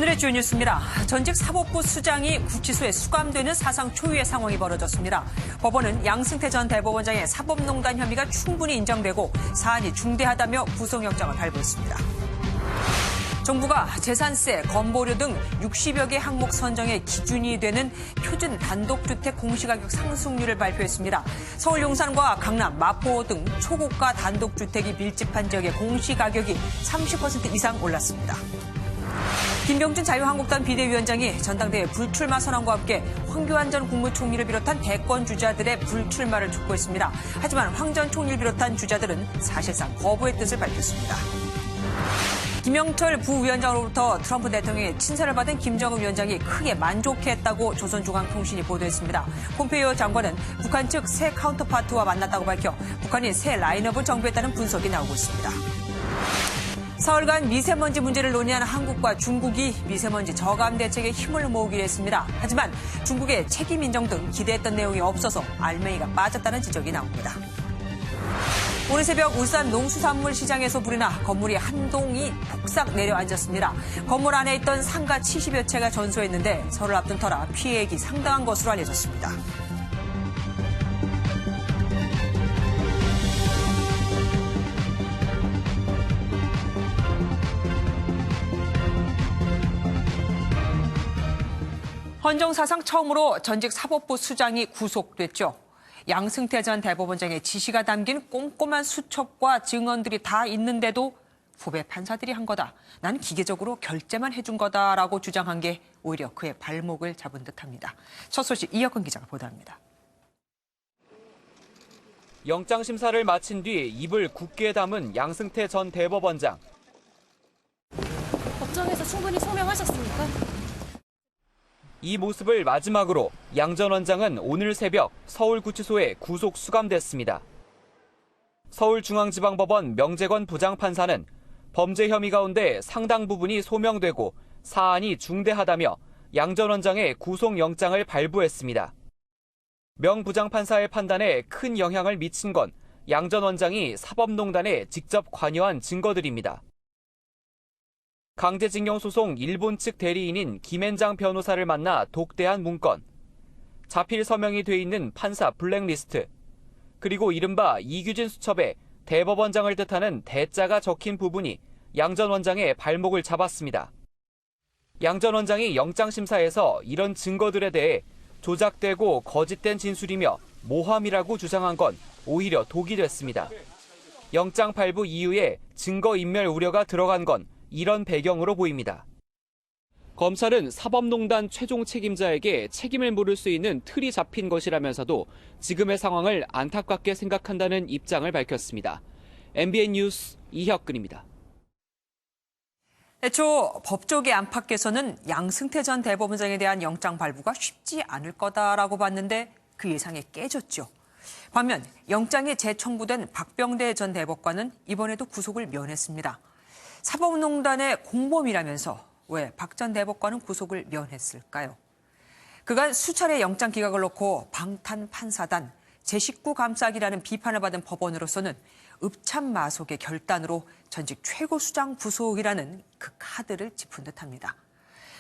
오늘의 주요 뉴스입니다. 전직 사법부 수장이 구치소에 수감되는 사상 초유의 상황이 벌어졌습니다. 법원은 양승태 전 대법원장의 사법농단 혐의가 충분히 인정되고 사안이 중대하다며 구속영장을 발부했습니다. 정부가 재산세, 건보료 등 60여 개 항목 선정의 기준이 되는 표준 단독주택 공시가격 상승률을 발표했습니다. 서울 용산과 강남, 마포 등 초고가 단독주택이 밀집한 지역의 공시가격이 30% 이상 올랐습니다. 김병준 자유한국당 비대위원장이 전당대회 불출마 선언과 함께 황교안 전 국무총리를 비롯한 대권 주자들의 불출마를 촉구했습니다. 하지만 황 전 총리를 비롯한 주자들은 사실상 거부의 뜻을 밝혔습니다. 김영철 부위원장으로부터 트럼프 대통령의 친서를 받은 김정은 위원장이 크게 만족했다고 조선중앙통신이 보도했습니다. 폼페이오 장관은 북한 측 새 카운터파트와 만났다고 밝혀 북한이 새 라인업을 정비했다는 분석이 나오고 있습니다. 사흘간 미세먼지 문제를 논의한 한국과 중국이 미세먼지 저감 대책에 힘을 모으기로 했습니다. 하지만 중국의 책임 인정 등 기대했던 내용이 없어서 알맹이가 빠졌다는 지적이 나옵니다. 오늘 새벽 울산 농수산물 시장에서 불이 나 건물이 한 동이 폭삭 내려앉았습니다. 건물 안에 있던 상가 70여 채가 전소했는데 설을 앞둔 터라 피해액이 상당한 것으로 알려졌습니다. 헌정 사상 처음으로 전직 사법부 수장이 구속됐죠. 양승태 전 대법원장의 지시가 담긴 꼼꼼한 수첩과 증언들이 다 있는데도 후배 판사들이 한 거다. 난 기계적으로 결재만 해준 거다라고 주장한 게 오히려 그의 발목을 잡은 듯합니다. 첫 소식 이혁근 기자가 보도합니다. 영장 심사를 마친 뒤 입을 굳게 담은 양승태 전 대법원장. 법정에서 충분히 소명하셨습니까? 이 모습을 마지막으로 양 전 원장은 오늘 새벽 서울구치소에 구속 수감됐습니다. 서울중앙지방법원 명재권 부장판사는 범죄 혐의 가운데 상당 부분이 소명되고 사안이 중대하다며 양 전 원장의 구속영장을 발부했습니다. 명 부장판사의 판단에 큰 영향을 미친 건 양 전 원장이 사법농단에 직접 관여한 증거들입니다. 강제징용 소송 일본 측 대리인인 김앤장 변호사를 만나 독대한 문건, 자필 서명이 돼 있는 판사 블랙리스트, 그리고 이른바 이규진 수첩에 대법원장을 뜻하는 대자가 적힌 부분이 양 전 원장의 발목을 잡았습니다. 양 전 원장이 영장심사에서 이런 증거들에 대해 조작되고 거짓된 진술이며 모함이라고 주장한 건 오히려 독이 됐습니다. 영장 발부 이후에 증거인멸 우려가 들어간 건 이런 배경으로 보입니다. 검찰은 사법농단 최종 책임자에게 책임을 물을 수 있는 틀이 잡힌 것이라면서도 지금의 상황을 안타깝게 생각한다는 입장을 밝혔습니다. MBN 뉴스 이혁근입니다. 애초 법조계 안팎에서는 양승태 전 대법원장에 대한 영장 발부가 쉽지 않을 거다라고 봤는데 그 예상이 깨졌죠. 반면 영장이 재청구된 박병대 전 대법관은 이번에도 구속을 면했습니다. 사법농단의 공범이라면서 왜 박 전 대법관은 구속을 면했을까요? 그간 수차례 영장 기각을 놓고 방탄판사단, 제19 감싸기라는 비판을 받은 법원으로서는 읍참마속의 결단으로 전직 최고수장 구속이라는 그 카드를 짚은 듯합니다.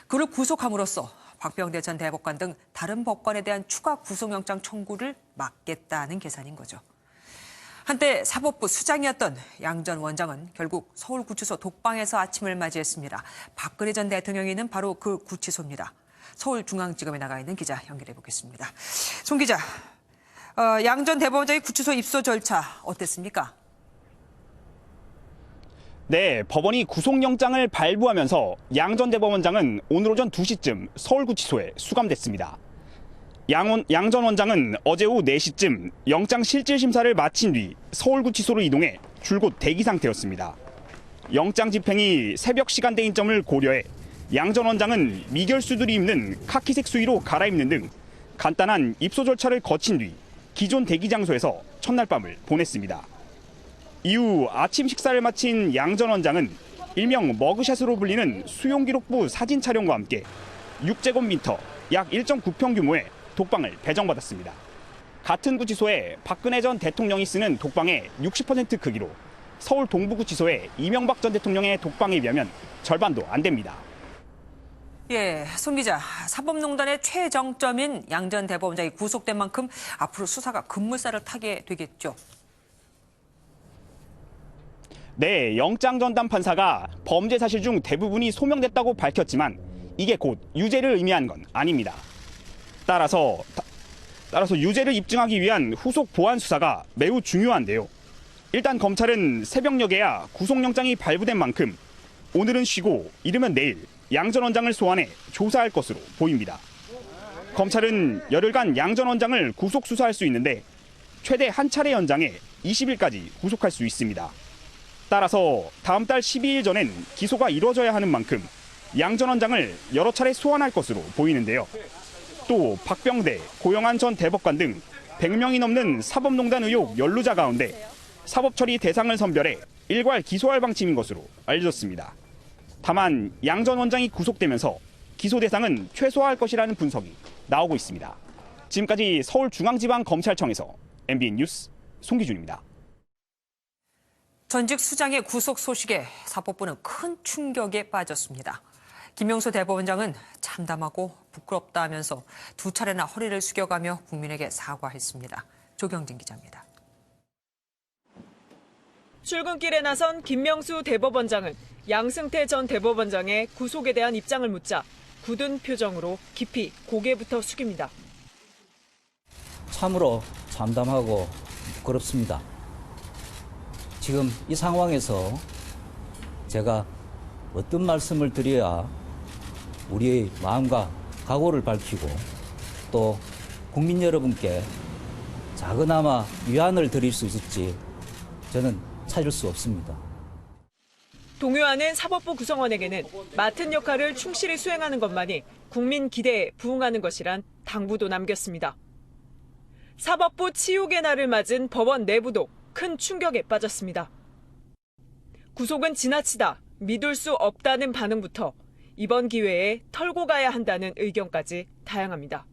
그를 구속함으로써 박병대 전 대법관 등 다른 법관에 대한 추가 구속영장 청구를 막겠다는 계산인 거죠. 한때 사법부 수장이었던 양 전 원장은 결국 서울구치소 독방에서 아침을 맞이했습니다. 박근혜 전 대통령이 있는 바로 그 구치소입니다. 서울중앙지검에 나가 있는 기자 연결해 보겠습니다. 송 기자, 양 전 대법원장의 구치소 입소 절차 어땠습니까? 네, 법원이 구속영장을 발부하면서 양 전 대법원장은 오늘 오전 2시쯤 서울구치소에 수감됐습니다. 양 전 원장은 어제 오후 4시쯤 영장 실질 심사를 마친 뒤 서울구치소로 이동해 줄곧 대기 상태였습니다. 영장 집행이 새벽 시간대인 점을 고려해 양 전 원장은 미결수들이 입는 카키색 수의로 갈아입는 등 간단한 입소 절차를 거친 뒤 기존 대기 장소에서 첫날 밤을 보냈습니다. 이후 아침 식사를 마친 양 전 원장은 일명 머그샷으로 불리는 수용기록부 사진 촬영과 함께 6제곱미터 약 1.9평 규모의 독방을 배정받았습니다. 같은 구치소에 박근혜 전 대통령이 쓰는 독방의 60% 크기로 서울 동부구치소의 이명박 전 대통령의 독방에 비하면 절반도 안 됩니다. 예, 송 기자, 사법농단의 최정점인 양 전 대법원장이 구속된 만큼 앞으로 수사가 급물살을 타게 되겠죠. 네, 영장 전담 판사가 범죄 사실 중 대부분이 소명됐다고 밝혔지만 이게 곧 유죄를 의미한 건 아닙니다. 따라서 유죄를 입증하기 위한 후속 보완 수사가 매우 중요한데요. 일단 검찰은 새벽녘에야 구속영장이 발부된 만큼 오늘은 쉬고 이르면 내일 양 전 원장을 소환해 조사할 것으로 보입니다. 검찰은 열흘간 양 전 원장을 구속 수사할 수 있는데 최대 한 차례 연장해 20일까지 구속할 수 있습니다. 따라서 다음 달 12일 전엔 기소가 이루어져야 하는 만큼 양 전 원장을 여러 차례 소환할 것으로 보이는데요. 또 박병대, 고영한 전 대법관 등 100명이 넘는 사법농단 의혹 연루자 가운데 사법처리 대상을 선별해 일괄 기소할 방침인 것으로 알려졌습니다. 다만 양 전 원장이 구속되면서 기소 대상은 최소화할 것이라는 분석이 나오고 있습니다. 지금까지 서울중앙지방검찰청에서 MBN 뉴스 송기준입니다. 전직 수장의 구속 소식에 사법부는 큰 충격에 빠졌습니다. 김명수 대법원장은 참담하고 부끄럽다 하면서 두 차례나 허리를 숙여가며 국민에게 사과했습니다. 조경진 기자입니다. 출근길에 나선 김명수 대법원장은 양승태 전 대법원장의 구속에 대한 입장을 묻자 굳은 표정으로 깊이 고개부터 숙입니다. 참으로 참담하고 부끄럽습니다. 지금 이 상황에서 제가 어떤 말씀을 드려야 우리의 마음과 각오를 밝히고 또 국민 여러분께 작은아마 위안을 드릴 수 있을지 저는 찾을 수 없습니다. 동요하는 사법부 구성원에게는 맡은 역할을 충실히 수행하는 것만이 국민 기대에 부응하는 것이란 당부도 남겼습니다. 사법부 치욕의 날을 맞은 법원 내부도 큰 충격에 빠졌습니다. 구속은 지나치다, 믿을 수 없다는 반응부터 이번 기회에 털고 가야 한다는 의견까지 다양합니다.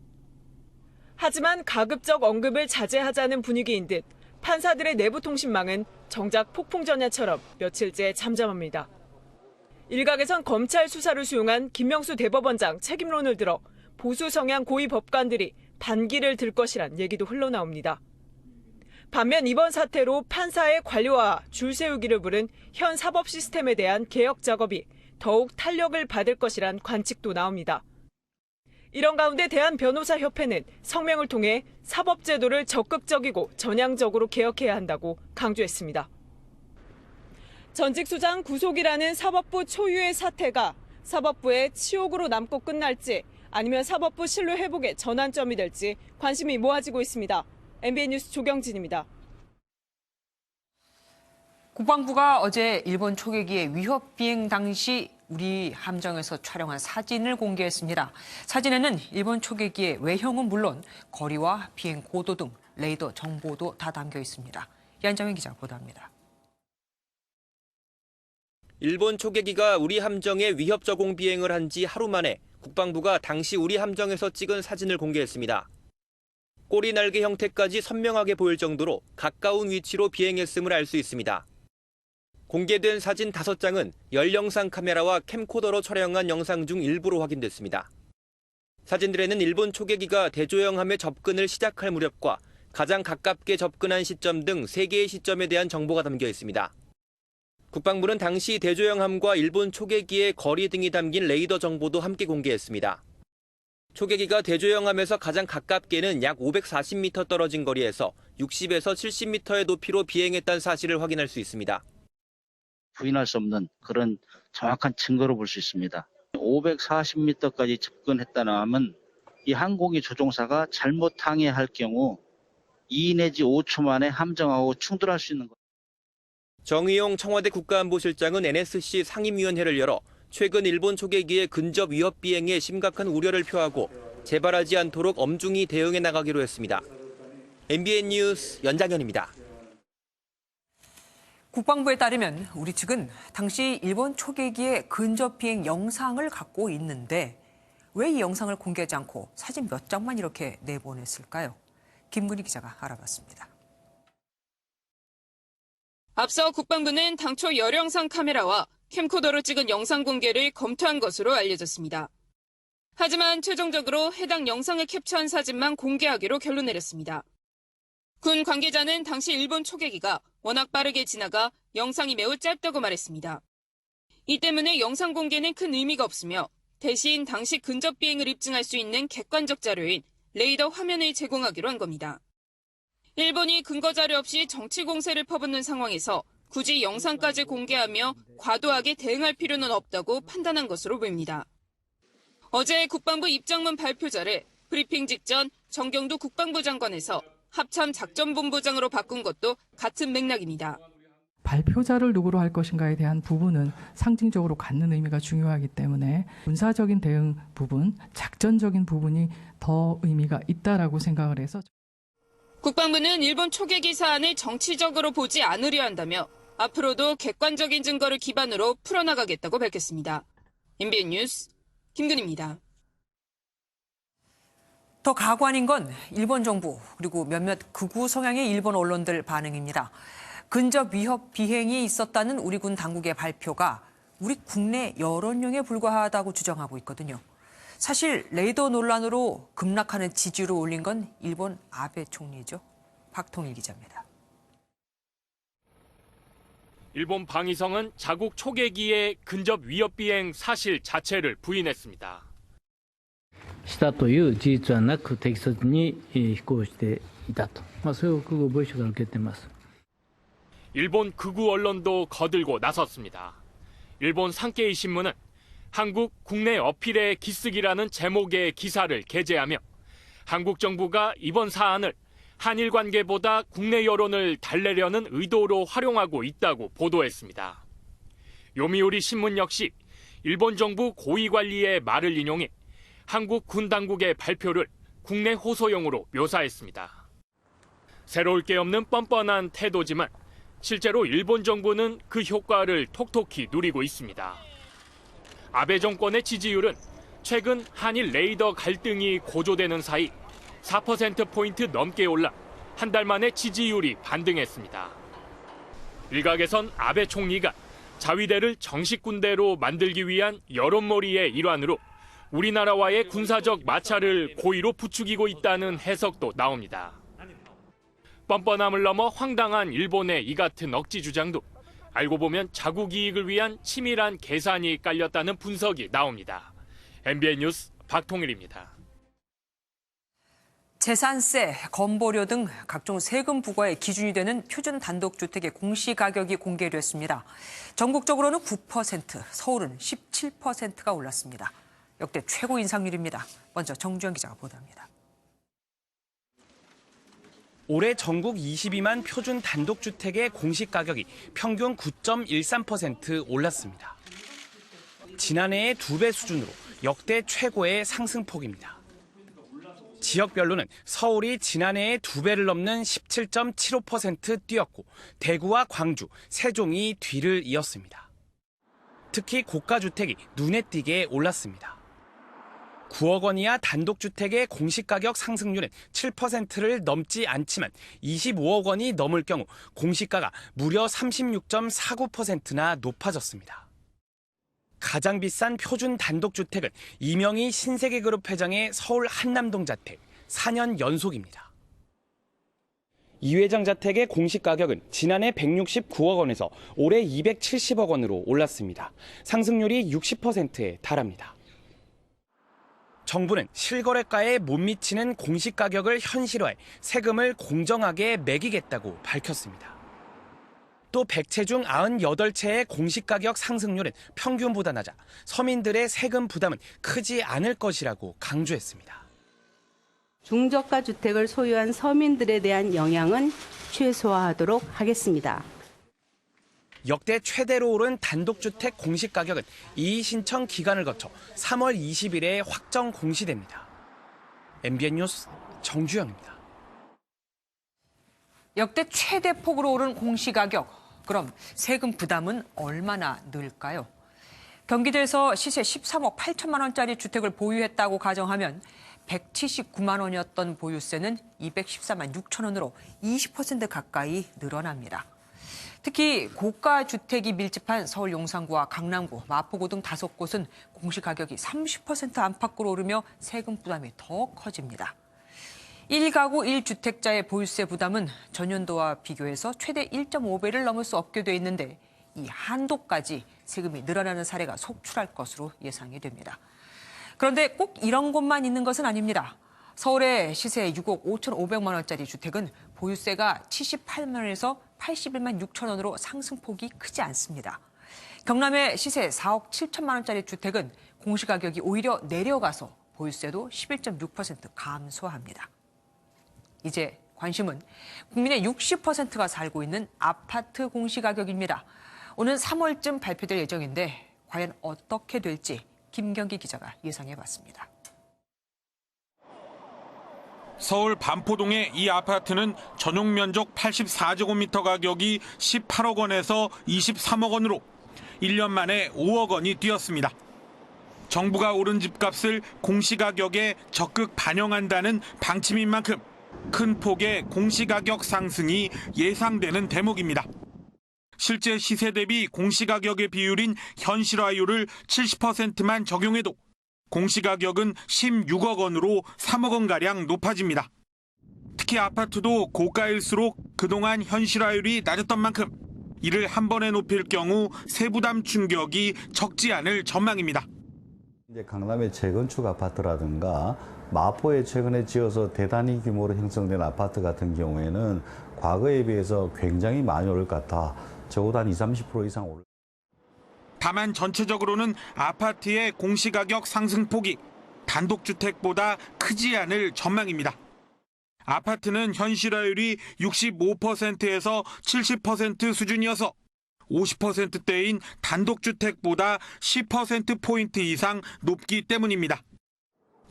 하지만 가급적 언급을 자제하자는 분위기인 듯 판사들의 내부 통신망은 정작 폭풍전야처럼 며칠째 잠잠합니다. 일각에선 검찰 수사를 수용한 김명수 대법원장 책임론을 들어 보수 성향 고위 법관들이 반기를 들 것이란 얘기도 흘러나옵니다. 반면 이번 사태로 판사의 관료화, 줄 세우기를 부른 현 사법 시스템에 대한 개혁 작업이 더욱 탄력을 받을 것이란 관측도 나옵니다. 이런 가운데 대한변호사협회는 성명을 통해 사법제도를 적극적이고 전향적으로 개혁해야 한다고 강조했습니다. 전직 수장 구속이라는 사법부 초유의 사태가 사법부의 치욕으로 남고 끝날지 아니면 사법부 신뢰 회복의 전환점이 될지 관심이 모아지고 있습니다. MBN 뉴스 조경진입니다. 국방부가 어제 일본 초계기의 위협 비행 당시 우리 함정에서 촬영한 사진을 공개했습니다. 사진에는 일본 초계기의 외형은 물론 거리와 비행 고도 등 레이더 정보도 다 담겨 있습니다. 양정현 기자 보도합니다. 일본 초계기가 우리 함정에 위협 저공 비행을 한 지 하루 만에 국방부가 당시 우리 함정에서 찍은 사진을 공개했습니다. 꼬리 날개 형태까지 선명하게 보일 정도로 가까운 위치로 비행했음을 알 수 있습니다. 공개된 사진 5장은 열영상 카메라와 캠코더로 촬영한 영상 중 일부로 확인됐습니다. 사진들에는 일본 초계기가 대조영함에 접근을 시작할 무렵과 가장 가깝게 접근한 시점 등 3개의 시점에 대한 정보가 담겨 있습니다. 국방부는 당시 대조영함과 일본 초계기의 거리 등이 담긴 레이더 정보도 함께 공개했습니다. 초계기가 대조영함에서 가장 가깝게는 약 540m 떨어진 거리에서 60에서 70m의 높이로 비행했다는 사실을 확인할 수 있습니다. 부인할 수 없는 그런 정확한 증거로 볼 수 있습니다. 540m까지 접근했다는 함은 이 항공기 조종사가 잘못 항해할 경우 2 내지 5초 만에 함정하고 충돌할 수 있는 것. 정의용 청와대 국가안보실장은 NSC 상임위원회를 열어 최근 일본 초계기의 근접 위협 비행에 심각한 우려를 표하고 재발하지 않도록 엄중히 대응해 나가기로 했습니다. MBN 뉴스 연장현입니다. 국방부에 따르면 우리 측은 당시 일본 초계기의 근접 비행 영상을 갖고 있는데 왜 이 영상을 공개하지 않고 사진 몇 장만 이렇게 내보냈을까요? 김문희 기자가 알아봤습니다. 앞서 국방부는 당초 열영상 카메라와 캠코더로 찍은 영상 공개를 검토한 것으로 알려졌습니다. 하지만 최종적으로 해당 영상을 캡처한 사진만 공개하기로 결론 내렸습니다. 군 관계자는 당시 일본 초계기가 워낙 빠르게 지나가 영상이 매우 짧다고 말했습니다. 이 때문에 영상 공개는 큰 의미가 없으며 대신 당시 근접 비행을 입증할 수 있는 객관적 자료인 레이더 화면을 제공하기로 한 겁니다. 일본이 근거 자료 없이 정치 공세를 퍼붓는 상황에서 굳이 영상까지 공개하며 과도하게 대응할 필요는 없다고 판단한 것으로 보입니다. 어제 국방부 입장문 발표자를 브리핑 직전 정경두 국방부 장관에서 합참 작전본부장으로 바꾼 것도 같은 맥락입니다. 발표자를 누구로 할 것인가에 대한 부분은 상징적으로 갖는 의미가 중요하기 때문에 군사적인 대응 부분, 작전적인 부분이 더 의미가 있다라고 생각을 해서 국방부는 일본 초계기 사안을 정치적으로 보지 않으려 한다며 앞으로도 객관적인 증거를 기반으로 풀어나가겠다고 밝혔습니다. MBN 뉴스 김근희입니다. 더 가관인 건 일본 정부 그리고 몇몇 극우 성향의 일본 언론들 반응입니다. 근접 위협 비행이 있었다는 우리 군 당국의 발표가 우리 국내 여론용에 불과하다고 주장하고 있거든요. 사실 레이더 논란으로 급락하는 지지율을 올린 건 일본 아베 총리죠. 박통일 기자입니다. 일본 방위성은 자국 초계기의 근접 위협 비행 사실 자체를 부인했습니다. したという事実はなく適切に飛行していたと、そういう防衛省から受けています。 일본 극우 언론도 거들고 나섰습니다. 일본 산케이 신문은 한국 국내 어필의 기쓰기라는 제목의 기사를 게재하며 한국 정부가 이번 사안을 한일 관계보다 국내 여론을 달래려는 의도로 활용하고 있다고 보도했습니다. 요미우리 신문 역시 일본 정부 고위 관리의 말을 인용해 한국 군 당국의 발표를 국내 호소용으로 묘사했습니다. 새로울 게 없는 뻔뻔한 태도지만 실제로 일본 정부는 그 효과를 톡톡히 누리고 있습니다. 아베 정권의 지지율은 최근 한일 레이더 갈등이 고조되는 사이 4%포인트 넘게 올라 한 달 만에 지지율이 반등했습니다. 일각에선 아베 총리가 자위대를 정식 군대로 만들기 위한 여론몰이의 일환으로 우리나라와의 군사적 마찰을 고의로 부추기고 있다는 해석도 나옵니다. 뻔뻔함을 넘어 황당한 일본의 이 같은 억지 주장도 알고 보면 자국 이익을 위한 치밀한 계산이 깔렸다는 분석이 나옵니다. MBN 뉴스 박통일입니다. 재산세, 건보료 등 각종 세금 부과의 기준이 되는 표준 단독주택의 공시가격이 공개됐습니다. 전국적으로는 9%, 서울은 17%가 올랐습니다. 역대 최고 인상률입니다. 먼저 정주영 기자가 보도합니다. 올해 전국 22만 표준 단독주택의 공시가격이 평균 9.13% 올랐습니다. 지난해의 2배 수준으로 역대 최고의 상승폭입니다. 지역별로는 서울이 지난해의 2배를 넘는 17.75% 뛰었고 대구와 광주, 세종이 뒤를 이었습니다. 특히 고가주택이 눈에 띄게 올랐습니다. 9억 원 이하 단독주택의 공시가격 상승률은 7%를 넘지 않지만 25억 원이 넘을 경우 공시가가 무려 36.49%나 높아졌습니다. 가장 비싼 표준 단독주택은 이명희 신세계그룹 회장의 서울 한남동 자택 4년 연속입니다. 이 회장 자택의 공시가격은 지난해 169억 원에서 올해 270억 원으로 올랐습니다. 상승률이 60%에 달합니다. 정부는 실거래가에 못 미치는 공시가격을 현실화해 세금을 공정하게 매기겠다고 밝혔습니다. 또 100채 중 98채의 공시가격 상승률은 평균보다 낮아 서민들의 세금 부담은 크지 않을 것이라고 강조했습니다. 중저가 주택을 소유한 서민들에 대한 영향은 최소화하도록 하겠습니다. 역대 최대로 오른 단독주택 공시가격은 이의 신청 기간을 거쳐 3월 20일에 확정 공시됩니다. MBN 뉴스 정주영입니다. 역대 최대 폭으로 오른 공시가격. 그럼 세금 부담은 얼마나 늘까요? 경기도에서 시세 13억 8천만 원짜리 주택을 보유했다고 가정하면 179만 원이었던 보유세는 214만 6천 원으로 20% 가까이 늘어납니다. 특히 고가 주택이 밀집한 서울 용산구와 강남구, 마포구 등 5곳은 공시가격이 30% 안팎으로 오르며 세금 부담이 더 커집니다. 1가구 1주택자의 보유세 부담은 전년도와 비교해서 최대 1.5배를 넘을 수 없게 돼 있는데 이 한도까지 세금이 늘어나는 사례가 속출할 것으로 예상이 됩니다. 그런데 꼭 이런 곳만 있는 것은 아닙니다. 서울의 시세 6억 5,500만 원짜리 주택은 보유세가 78만 원에서 81만 6천 원으로 상승폭이 크지 않습니다. 경남의 시세 4억 7천만 원짜리 주택은 공시가격이 오히려 내려가서 보유세도 11.6% 감소합니다. 이제 관심은 국민의 60%가 살고 있는 아파트 공시가격입니다. 오는 3월쯤 발표될 예정인데 과연 어떻게 될지 김경기 기자가 예상해봤습니다. 서울 반포동의 이 아파트는 전용 면적 84제곱미터 가격이 18억 원에서 23억 원으로 1년 만에 5억 원이 뛰었습니다. 정부가 오른 집값을 공시가격에 적극 반영한다는 방침인 만큼 큰 폭의 공시가격 상승이 예상되는 대목입니다. 실제 시세 대비 공시가격의 비율인 현실화율을 70%만 적용해도 공시가격은 16억 원으로 3억 원가량 높아집니다. 특히 아파트도 고가일수록 그동안 현실화율이 낮았던 만큼 이를 한 번에 높일 경우 세부담 충격이 적지 않을 전망입니다. 이제 강남의 재건축 아파트라든가 마포에 최근에 지어서 대단히 규모로 형성된 아파트 같은 경우에는 과거에 비해서 굉장히 많이 오를 것 같아. 적어도 한 20-30% 이상 오를. 다만 전체적으로는 아파트의 공시가격 상승폭이 단독주택보다 크지 않을 전망입니다. 아파트는 현실화율이 65%에서 70% 수준이어서 50%대인 단독주택보다 10%포인트 이상 높기 때문입니다.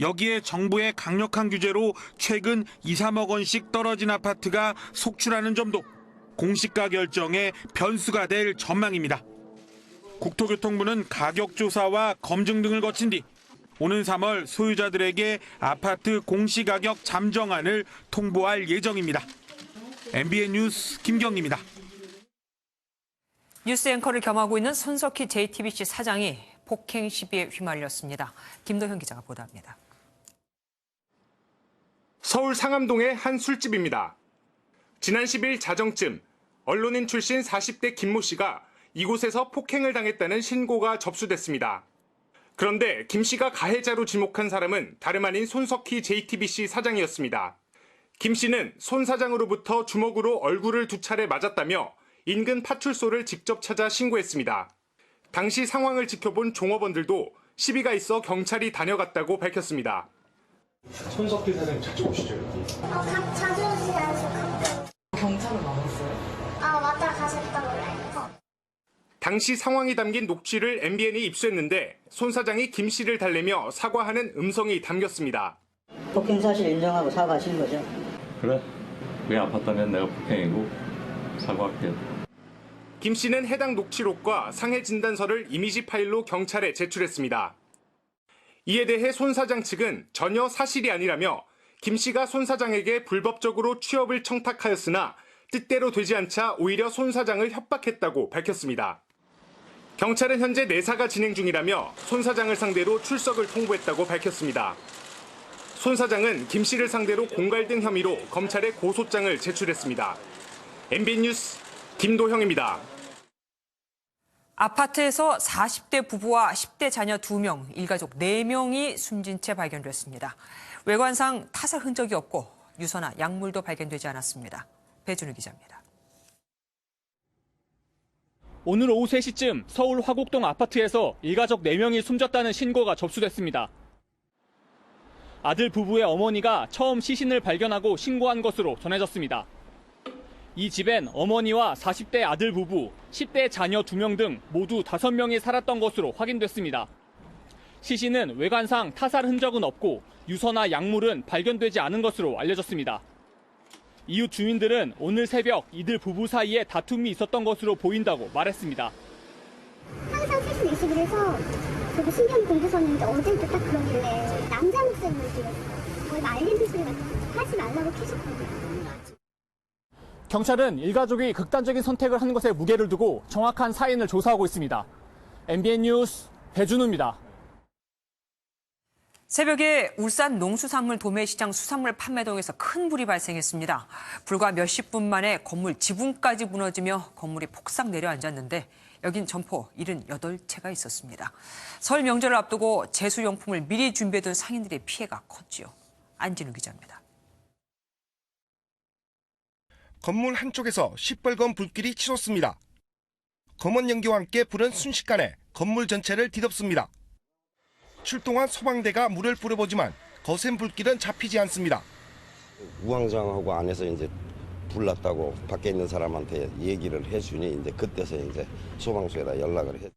여기에 정부의 강력한 규제로 최근 2-3억 원씩 떨어진 아파트가 속출하는 점도 공시가 결정에 변수가 될 전망입니다. 국토교통부는 가격조사와 검증 등을 거친 뒤 오는 3월 소유자들에게 아파트 공시가격 잠정안을 통보할 예정입니다. MBN 뉴스 김경리입니다. 뉴스 앵커를 겸하고 있는 손석희 JTBC 사장이 폭행 시비에 휘말렸습니다. 김도현 기자가 보도합니다. 서울 상암동의 한 술집입니다. 지난 10일 자정쯤 언론인 출신 40대 김모 씨가 이곳에서 폭행을 당했다는 신고가 접수됐습니다. 그런데 김 씨가 가해자로 지목한 사람은 다름 아닌 손석희 JTBC 사장이었습니다. 김 씨는 손 사장으로부터 주먹으로 얼굴을 2차례 맞았다며 인근 파출소를 직접 찾아 신고했습니다. 당시 상황을 지켜본 종업원들도 시비가 있어 경찰이 다녀갔다고 밝혔습니다. 손석희 사장님 자주 오시죠, 여기? 자주 오시지 않으시고 가끔. 경찰은 안 왔어요? 왔다 가셨다고 그래요. 당시 상황이 담긴 녹취를 MBN이 입수했는데 손 사장이 김 씨를 달래며 사과하는 음성이 담겼습니다. 폭행 사실 인정하고 사과하신 거죠? 그래. 왜 아팠다면 내가 폭행이고 사과할게. 김 씨는 해당 녹취록과 상해 진단서를 이미지 파일로 경찰에 제출했습니다. 이에 대해 손 사장 측은 전혀 사실이 아니라며 김 씨가 손 사장에게 불법적으로 취업을 청탁하였으나 뜻대로 되지 않자 오히려 손 사장을 협박했다고 밝혔습니다. 경찰은 현재 내사가 진행 중이라며 손 사장을 상대로 출석을 통보했다고 밝혔습니다. 손 사장은 김 씨를 상대로 공갈 등 혐의로 검찰에 고소장을 제출했습니다. MBN 뉴스 김도형입니다. 아파트에서 40대 부부와 10대 자녀 2명, 일가족 4명이 숨진 채 발견됐습니다. 외관상 타살 흔적이 없고 유서나 약물도 발견되지 않았습니다. 배준우 기자입니다. 오늘 오후 3시쯤 서울 화곡동 아파트에서 일가족 4명이 숨졌다는 신고가 접수됐습니다. 아들 부부의 어머니가 처음 시신을 발견하고 신고한 것으로 전해졌습니다. 이 집엔 어머니와 40대 아들 부부, 10대 자녀 2명 등 모두 5명이 살았던 것으로 확인됐습니다. 시신은 외관상 타살 흔적은 없고 유서나 약물은 발견되지 않은 것으로 알려졌습니다. 이웃 주민들은 오늘 새벽 이들 부부 사이에 다툼이 있었던 것으로 보인다고 말했습니다. 항상 세신 의식을 해서 저도 신경 공부서는데 어제부터 딱 그러길래 남자 목소리를 들었어요. 거의 알리는 소리 같은 거 하지 말라고 계속 그러더라고요. 경찰은 일가족이 극단적인 선택을 한 것에 무게를 두고 정확한 사인을 조사하고 있습니다. MBN 뉴스 배준우입니다. 새벽에 울산 농수산물 도매시장 수산물 판매동에서 큰 불이 발생했습니다. 불과 몇십 분 만에 건물 지붕까지 무너지며 건물이 폭삭 내려앉았는데 여긴 점포 78채가 있었습니다. 설 명절을 앞두고 제수용품을 미리 준비해둔 상인들의 피해가 컸지요. 안진우 기자입니다. 건물 한쪽에서 시뻘건 불길이 치솟습니다. 검은 연기와 함께 불은 순식간에 건물 전체를 뒤덮습니다. 출동한 소방대가 물을 뿌려보지만 거센 불길은 잡히지 않습니다. 우왕좌왕하고 안에서 이제 불났다고 밖에 있는 사람한테 얘기를 해주니 이제 그때서 이제 소방서에다 연락을 했.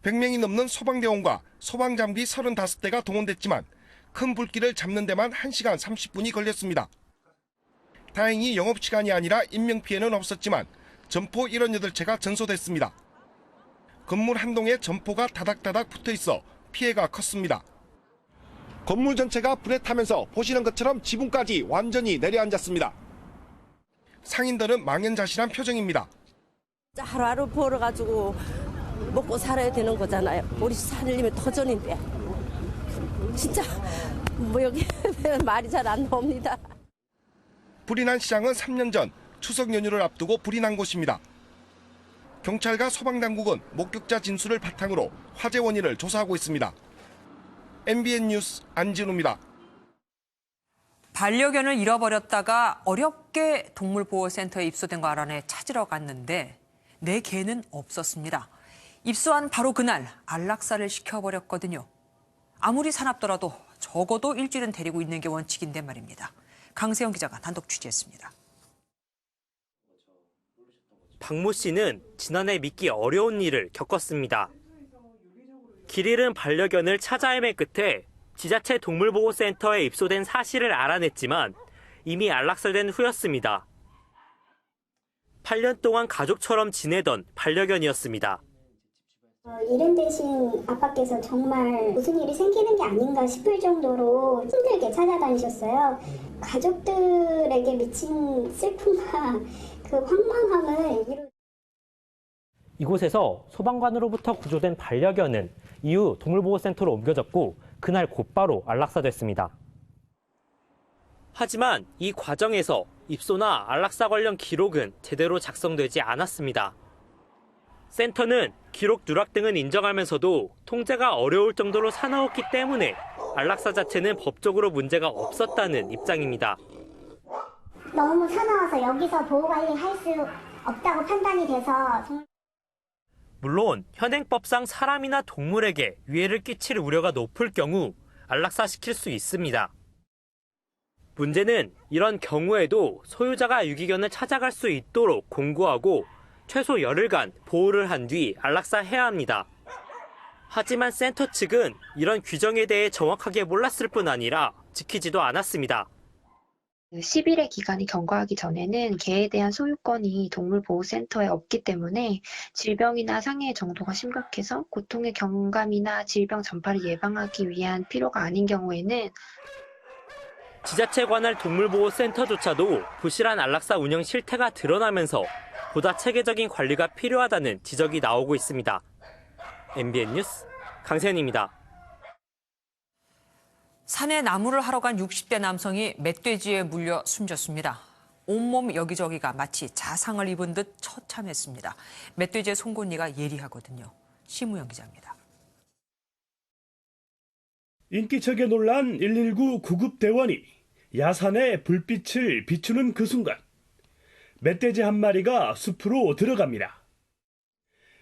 100명이 넘는 소방대원과 소방장비 35대가 동원됐지만 큰 불길을 잡는 데만 1시간 30분이 걸렸습니다. 다행히 영업시간이 아니라 인명피해는 없었지만 점포 78채가 전소됐습니다. 건물 한 동에 점포가 다닥다닥 붙어있어 피해가 컸습니다. 건물 전체가 불에 타면서 보시는 것처럼 지붕까지 완전히 내려앉았습니다. 상인들은 망연자실한 표정입니다. 하루하루 벌어가지고 먹고 살아야 되는 거잖아요. 우리 살림의 터전인데 진짜 뭐 여기 말이 잘 안 나옵니다. 불이 난 시장은 3년 전 추석 연휴를 앞두고 불이 난 곳입니다. 경찰과 소방당국은 목격자 진술을 바탕으로 화재 원인을 조사하고 있습니다. MBN 뉴스 안진우입니다. 반려견을 잃어버렸다가 어렵게 동물보호센터에 입소된 거 알아내 찾으러 갔는데 내 개는 없었습니다. 입소한 바로 그날 안락사를 시켜버렸거든요. 아무리 사납더라도 적어도 일주일은 데리고 있는 게 원칙인데 말입니다. 강세영 기자가 단독 취재했습니다. 박모 씨는 지난해 믿기 어려운 일을 겪었습니다. 길 잃은 반려견을 찾아 헤맨 끝에 지자체 동물보호센터에 입소된 사실을 알아냈지만 이미 안락사된 후였습니다. 8년 동안 가족처럼 지내던 반려견이었습니다. 이른 대신 아빠께서 정말 무슨 일이 생기는 게 아닌가 싶을 정도로 힘들게 찾아다니셨어요. 가족들에게 미친 슬픔과 그 황망함을 이곳에서 소방관으로부터 구조된 반려견은 이후 동물보호센터로 옮겨졌고 그날 곧바로 안락사됐습니다. 하지만 이 과정에서 입소나 안락사 관련 기록은 제대로 작성되지 않았습니다. 센터는 기록 누락 등은 인정하면서도 통제가 어려울 정도로 사나웠기 때문에 안락사 자체는 법적으로 문제가 없었다는 입장입니다. 너무 사나워서 여기서 보호관리할 수 없다고 판단이 돼서 물론 현행법상 사람이나 동물에게 위해를 끼칠 우려가 높을 경우 안락사시킬 수 있습니다. 문제는 이런 경우에도 소유자가 유기견을 찾아갈 수 있도록 공고하고 최소 열흘간 보호를 한 뒤 안락사해야 합니다. 하지만 센터 측은 이런 규정에 대해 정확하게 몰랐을 뿐 아니라 지키지도 않았습니다. 10일의 기간이 경과하기 전에는 개에 대한 소유권이 동물보호센터에 없기 때문에 질병이나 상해의 정도가 심각해서 고통의 경감이나 질병 전파를 예방하기 위한 필요가 아닌 경우에는 지자체 관할 동물보호센터조차도 부실한 안락사 운영 실태가 드러나면서 보다 체계적인 관리가 필요하다는 지적이 나오고 있습니다. MBN 뉴스 강세현입니다. 산에 나무를 하러 간 60대 남성이 멧돼지에 물려 숨졌습니다. 온몸 여기저기가 마치 자상을 입은 듯 처참했습니다. 멧돼지의 송곳니가 예리하거든요. 심우영 기자입니다. 인기척에 놀란 119 구급대원이 야산에 불빛을 비추는 그 순간 멧돼지 한 마리가 숲으로 들어갑니다.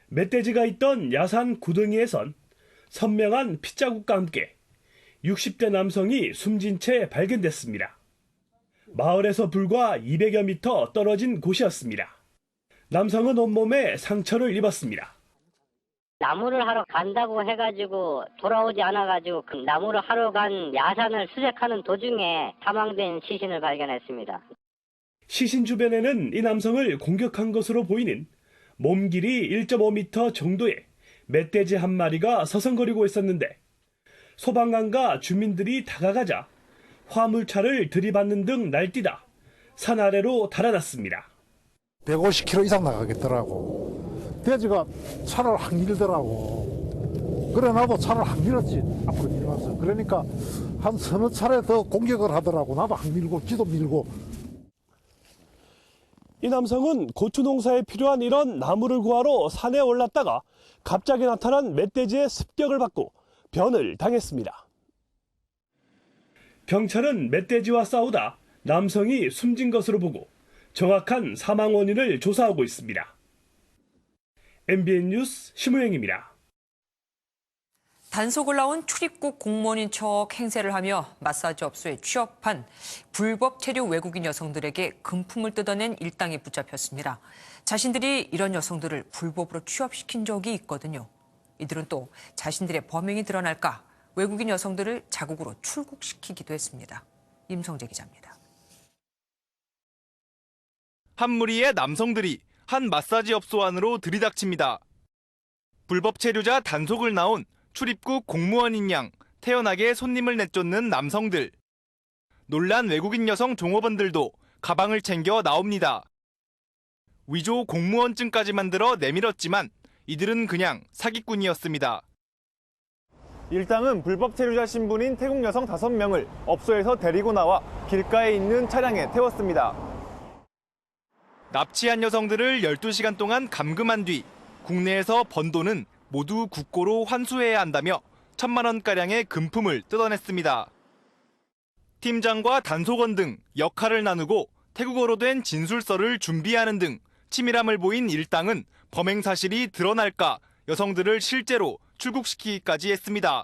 멧돼지가 있던 야산 구덩이에선 선명한 핏자국과 함께 60대 남성이 숨진 채 발견됐습니다. 마을에서 불과 200여 미터 떨어진 곳이었습니다. 남성은 온몸에 상처를 입었습니다. 나무를 하러 간다고 해가지고 돌아오지 않아가지고 그 나무를 하러 간 야산을 수색하는 도중에 사망된 시신을 발견했습니다. 시신 주변에는 이 남성을 공격한 것으로 보이는 몸 길이 1.5m 정도의 멧돼지 한 마리가 서성거리고 있었는데 소방관과 주민들이 다가가자 화물차를 들이받는 등 날뛰다 산 아래로 달아났습니다. 150km 이상 나가겠더라고. 돼지가 차를 확 밀더라고. 그래 나도 차를 확 밀었지. 앞으로 밀면서. 그러니까 한 서너 차례 더 공격을 하더라고. 나도 확 밀고 지도 밀고. 이 남성은 고추 농사에 필요한 이런 나무를 구하러 산에 올랐다가 갑자기 나타난 멧돼지의 습격을 받고 변을 당했습니다. 경찰은 멧돼지와 싸우다 남성이 숨진 것으로 보고 정확한 사망 원인을 조사하고 있습니다. MBN 뉴스 심우영입니다. 단속을 나온 출입국 공무원인 척 행세를 하며 마사지 업소에 취업한 불법 체류 외국인 여성들에게 금품을 뜯어낸 일당이 붙잡혔습니다. 자신들이 이런 여성들을 불법으로 취업시킨 적이 있거든요. 이들은 또 자신들의 범행이 드러날까 외국인 여성들을 자국으로 출국시키기도 했습니다. 임성재 기자입니다. 한 무리의 남성들이 한 마사지 업소 안으로 들이닥칩니다. 불법 체류자 단속을 나온 출입국 공무원인 양 태연하게 손님을 내쫓는 남성들. 놀란 외국인 여성 종업원들도 가방을 챙겨 나옵니다. 위조 공무원증까지 만들어 내밀었지만 이들은 그냥 사기꾼이었습니다. 일당은 불법 체류자 신분인 태국 여성 5명을 업소에서 데리고 나와 길가에 있는 차량에 태웠습니다. 납치한 여성들을 12시간 동안 감금한 뒤 국내에서 번 돈은 모두 국고로 환수해야 한다며 1,000만 원가량의 금품을 뜯어냈습니다. 팀장과 단속원 등 역할을 나누고 태국어로 된 진술서를 준비하는 등 치밀함을 보인 일당은 범행 사실이 드러날까 여성들을 실제로 출국시키기까지 했습니다.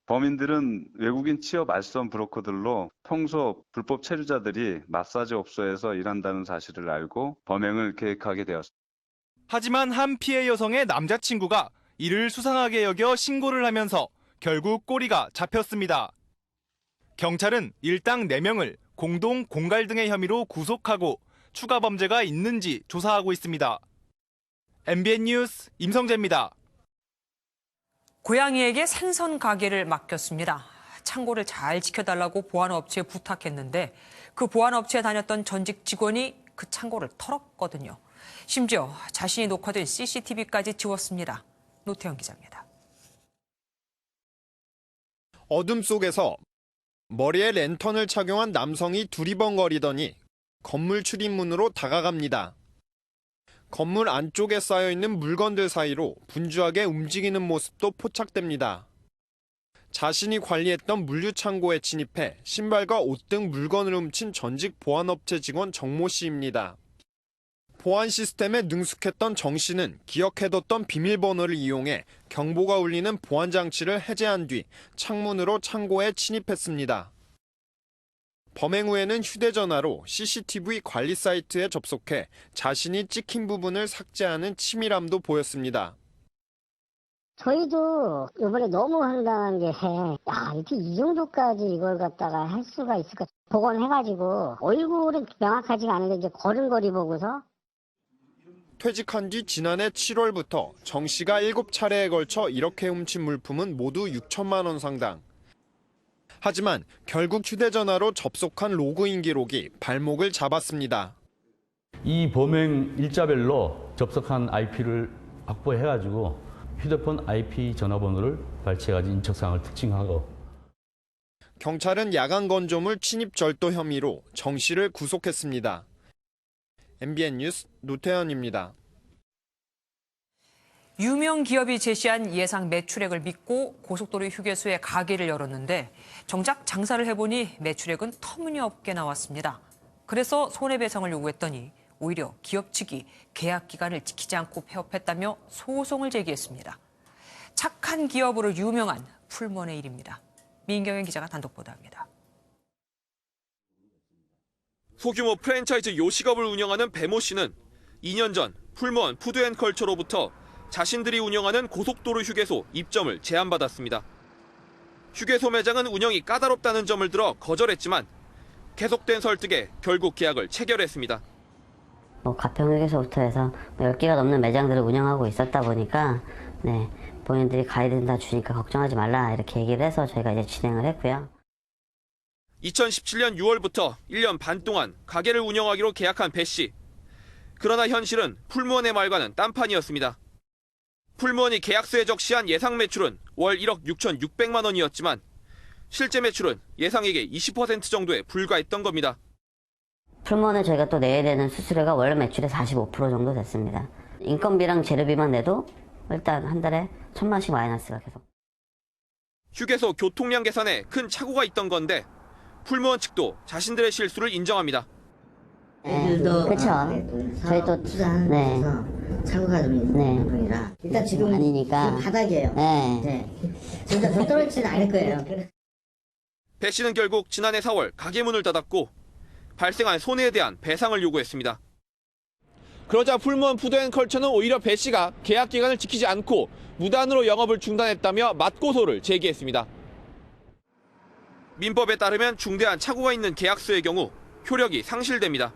범인들은 외국인 취업 알선 브로커들로 평소 불법 체류자들이 마사지 업소에서 일한다는 사실을 알고 범행을 계획하게 되었습니다. 하지만 한 피해 여성의 남자친구가 이를 수상하게 여겨 신고를 하면서 결국 꼬리가 잡혔습니다. 경찰은 일당 4명을 공동 공갈 등의 혐의로 구속하고 추가 범죄가 있는지 조사하고 있습니다. MBN 뉴스 임성재입니다. 고양이에게 생선 가게를 맡겼습니다. 창고를 잘 지켜달라고 보안업체에 부탁했는데 그 보안업체에 다녔던 전직 직원이 그 창고를 털었거든요. 심지어 자신이 녹화된 CCTV까지 지웠습니다. 노태현 기자입니다. 어둠 속에서 머리에 랜턴을 착용한 남성이 두리번거리더니 건물 출입문으로 다가갑니다. 건물 안쪽에 쌓여있는 물건들 사이로 분주하게 움직이는 모습도 포착됩니다. 자신이 관리했던 물류창고에 침입해 신발과 옷 등 물건을 훔친 전직 보안업체 직원 정모 씨입니다. 보안 시스템에 능숙했던 정 씨는 기억해뒀던 비밀번호를 이용해 경보가 울리는 보안 장치를 해제한 뒤 창문으로 창고에 침입했습니다. 범행 후에는 휴대전화로 CCTV 관리 사이트에 접속해 자신이 찍힌 부분을 삭제하는 치밀함도 보였습니다. 저희도 이번에 너무 황당한 게, 이렇게 이 정도까지 이걸 갖다가 할 수가 있을까? 복원해가지고 얼굴은 명확하지가 않은데 이제 걸음걸이 보고서. 퇴직한 뒤 지난해 7월부터 정 씨가 7차례에 걸쳐 이렇게 훔친 물품은 모두 6천만 원 상당. 하지만 결국 휴대전화로 접속한 로그인 기록이 발목을 잡았습니다. 이 범행 일자별로 접속한 IP를 확보해가지고 휴대폰 IP 전화번호를 발췌해가지고 인적사항을 특징하고. 경찰은 야간 건조물 침입 절도 혐의로 정 씨를 구속했습니다. MBN 뉴스 노태현입니다. 유명 기업이 제시한 예상 매출액을 믿고 고속도로 휴게소에 가게를 열었는데 정작 장사를 해보니 매출액은 터무니없게 나왔습니다. 그래서 손해배상을 요구했더니 오히려 기업 측이 계약 기간을 지키지 않고 폐업했다며 소송을 제기했습니다. 착한 기업으로 유명한 풀먼의 일입니다. 민경현 기자가 단독 보도합니다. 소규모 프랜차이즈 요식업을 운영하는 배모 씨는 2년 전 풀먼 푸드앤컬처로부터 자신들이 운영하는 고속도로 휴게소 입점을 제안받았습니다. 휴게소 매장은 운영이 까다롭다는 점을 들어 거절했지만 계속된 설득에 결국 계약을 체결했습니다. 가평휴게소부터 해서 10개가 넘는 매장들을 운영하고 있었다 보니까 본인들이 가이드는 다 주니까 걱정하지 말라 이렇게 얘기를 해서 저희가 이제 진행을 했고요. 2017년 6월부터 1년 반 동안 가게를 운영하기로 계약한 배 씨. 그러나 현실은 풀무원의 말과는 딴판이었습니다. 풀무원이 계약서에 적시한 예상 매출은 월 1억 6,600만 원이었지만 실제 매출은 예상액의 20% 정도에 불과했던 겁니다. 풀무원에 저희가 또 내야 되는 수수료가 월 매출의 45% 정도 됐습니다. 인건비랑 재료비만 내도 일단 한 달에 1,000만씩 마이너스가 계속. 휴게소 교통량 계산에 큰 착오가 있던 건데 풀무원 측도 자신들의 실수를 인정합니다. 그렇죠. 저희 또 네. 착오가 좀 있는 분이라 일단 지금 아니니까 지금 바닥이에요. 네. 진짜 더 떨어지진 않을 거예요. 배 씨는 결국 지난해 4월 가게 문을 닫았고 발생한 손해에 대한 배상을 요구했습니다. 그러자 풀무원 푸드앤컬처는 오히려 배 씨가 계약 기간을 지키지 않고 무단으로 영업을 중단했다며 맞고소를 제기했습니다. 민법에 따르면 중대한 착오가 있는 계약서의 경우 효력이 상실됩니다.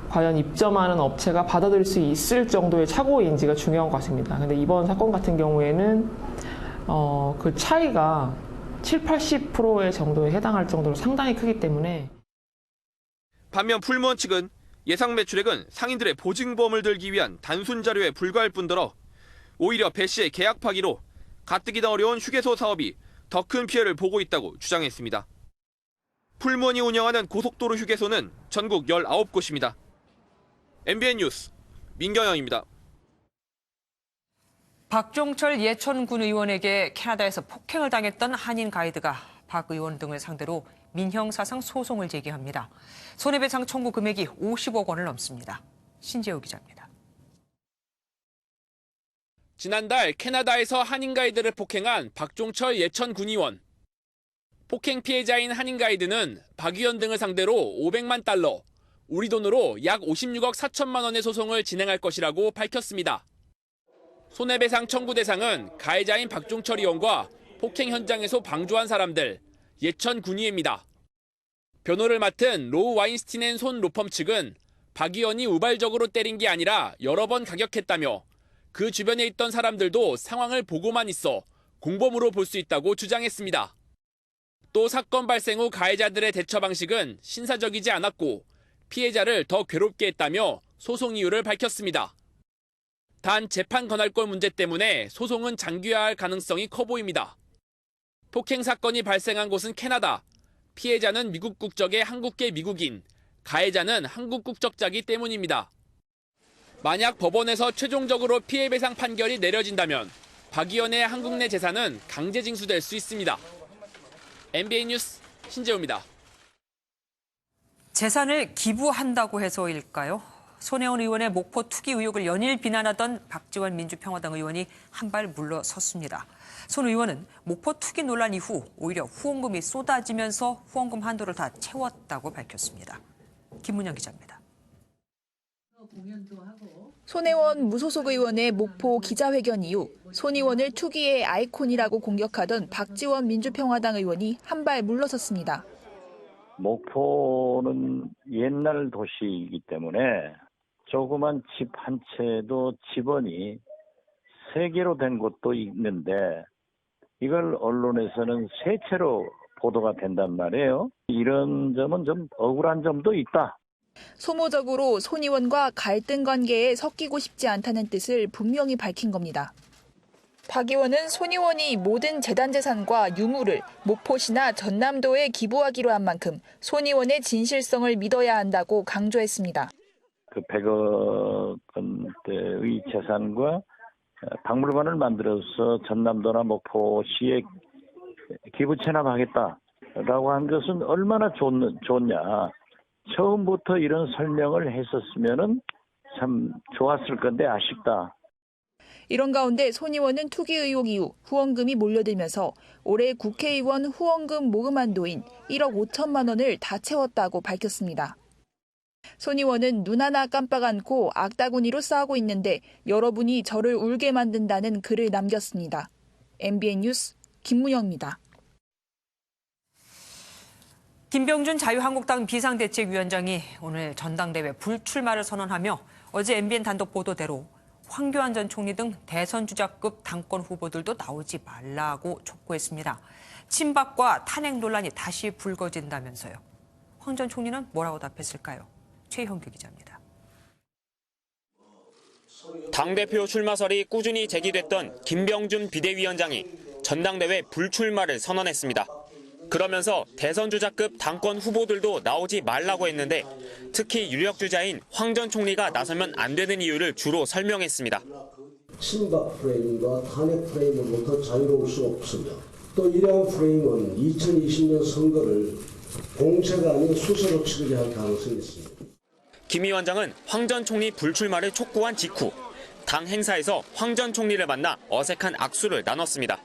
과연 입점하는 업체가 받아들일 수 있을 정도의 착오인지가 중요한 것입니다. 근데 이번 사건 같은 경우에는 그 차이가 70~80%의 정도에 해당할 정도로 상당히 크기 때문에. 반면 풀무원 측은 예상 매출액은 상인들의 보증보험을 들기 위한 단순 자료에 불과할 뿐더러 오히려 배 씨의 계약 파기로 가뜩이나 어려운 휴게소 사업이 더 큰 피해를 보고 있다고 주장했습니다. 풀무원이 운영하는 고속도로 휴게소는 전국 19곳입니다. MBN 뉴스 민경영입니다. 박종철 예천군 의원에게 캐나다에서 폭행을 당했던 한인 가이드가 박 의원 등을 상대로 민형사상 소송을 제기합니다. 손해배상 청구 금액이 50억 원을 넘습니다. 신재호 기자입니다. 지난달 캐나다에서 한인 가이드를 폭행한 박종철 예천 군의원. 폭행 피해자인 한인 가이드는 박 의원 등을 상대로 500만 달러, 우리 돈으로 약 56억 4천만 원의 소송을 진행할 것이라고 밝혔습니다. 손해배상 청구 대상은 가해자인 박종철 의원과 폭행 현장에서 방조한 사람들, 예천 군의회입니다. 변호를 맡은 로우 와인스틴 앤 손 로펌 측은 박 의원이 우발적으로 때린 게 아니라 여러 번 가격했다며 그 주변에 있던 사람들도 상황을 보고만 있어 공범으로 볼 수 있다고 주장했습니다. 또 사건 발생 후 가해자들의 대처 방식은 신사적이지 않았고 피해자를 더 괴롭게 했다며 소송 이유를 밝혔습니다. 단 재판 건할권 문제 때문에 소송은 장기화할 가능성이 커 보입니다. 폭행 사건이 발생한 곳은 캐나다, 피해자는 미국 국적의 한국계 미국인, 가해자는 한국 국적자이기 때문입니다. 만약 법원에서 최종적으로 피해배상 판결이 내려진다면 박 의원의 한국 내 재산은 강제 징수될 수 있습니다. MBN 뉴스 신재호입니다. 재산을 기부한다고 해서일까요? 손혜원 의원의 목포 투기 의혹을 연일 비난하던 박지원 민주평화당 의원이 한 발 물러섰습니다. 손 의원은 목포 투기 논란 이후 오히려 후원금이 쏟아지면서 후원금 한도를 다 채웠다고 밝혔습니다. 김문영 기자입니다. 손혜원 무소속 의원의 목포 기자회견 이후 손 의원을 투기의 아이콘이라고 공격하던 박지원 민주평화당 의원이 한 발 물러섰습니다. 목포는 옛날 도시이기 때문에 조그만 집 한 채도 집원이 3개로 된 곳도 있는데 이걸 언론에서는 3채로 보도가 된단 말이에요. 이런 점은 좀 억울한 점도 있다. 소모적으로 손 의원과 갈등 관계에 섞이고 싶지 않다는 뜻을 분명히 밝힌 겁니다. 박 의원은 손 의원이 모든 재단 재산과 유무를 목포시나 전남도에 기부하기로 한 만큼 손 의원의 진실성을 믿어야 한다고 강조했습니다. 그 100억 원대의 재산과 박물관을 만들어서 전남도나 목포시에 기부 체납하겠다라고 한 것은 얼마나 좋냐. 처음부터 이런 설명을 했었으면은 참 좋았을 건데 아쉽다. 이런 가운데 손 의원은 투기 의혹 이후 후원금이 몰려들면서 올해 국회의원 후원금 모금 한도인 1억 5천만 원을 다 채웠다고 밝혔습니다. 손 의원은 눈 하나 깜빡 않고 악다구니로 싸우고 있는데 여러분이 저를 울게 만든다는 글을 남겼습니다. MBN 뉴스 김문영입니다. 김병준 자유한국당 비상대책위원장이 오늘 전당대회 불출마를 선언하며 어제 MBN 단독 보도대로 황교안 전 총리 등 대선 주자급 당권 후보들도 나오지 말라고 촉구했습니다. 친박과 탄핵 논란이 다시 불거진다면서요. 황 전 총리는 뭐라고 답했을까요? 최형규 기자입니다. 당대표 출마설이 꾸준히 제기됐던 김병준 비대위원장이 전당대회 불출마를 선언했습니다. 그러면서 대선 주자급 당권 후보들도 나오지 말라고 했는데 특히 유력 주자인 황 전 총리가 나서면 안 되는 이유를 주로 설명했습니다. 친박 프레임과 탄핵 프레임으로부터 자유로울 수 없으며 또 이러한 프레임은 2020년 선거를 공세가 아닌 수세로 치르게 할 가능성이 있습니다. 김 위원장은 황 전 총리 불출마를 촉구한 직후 당 행사에서 황 전 총리를 만나 어색한 악수를 나눴습니다.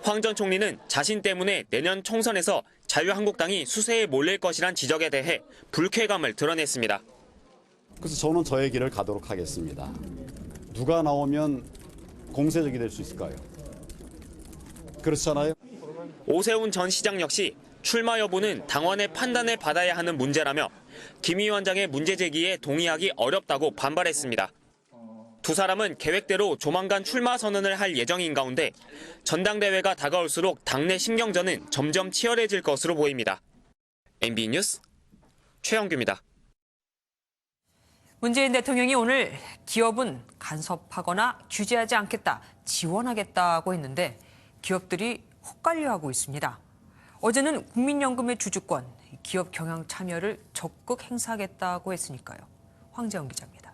황 전 총리는 자신 때문에 내년 총선에서 자유한국당이 수세에 몰릴 것이란 지적에 대해 불쾌감을 드러냈습니다. 그래서 저는 저의 길을 가도록 하겠습니다. 누가 나오면 공세적이 될 수 있을까요? 그렇잖아요. 오세훈 전 시장 역시 출마 여부는 당원의 판단을 받아야 하는 문제라며 김 위원장의 문제 제기에 동의하기 어렵다고 반발했습니다. 두 사람은 계획대로 조만간 출마 선언을 할 예정인 가운데 전당대회가 다가올수록 당내 신경전은 점점 치열해질 것으로 보입니다. MB 뉴스 최영규입니다. 문재인 대통령이 오늘 기업은 간섭하거나 규제하지 않겠다, 지원하겠다고 했는데 기업들이 헛갈려하고 있습니다. 어제는 국민연금의 주주권, 기업 경영 참여를 적극 행사하겠다고 했으니까요. 황재원 기자입니다.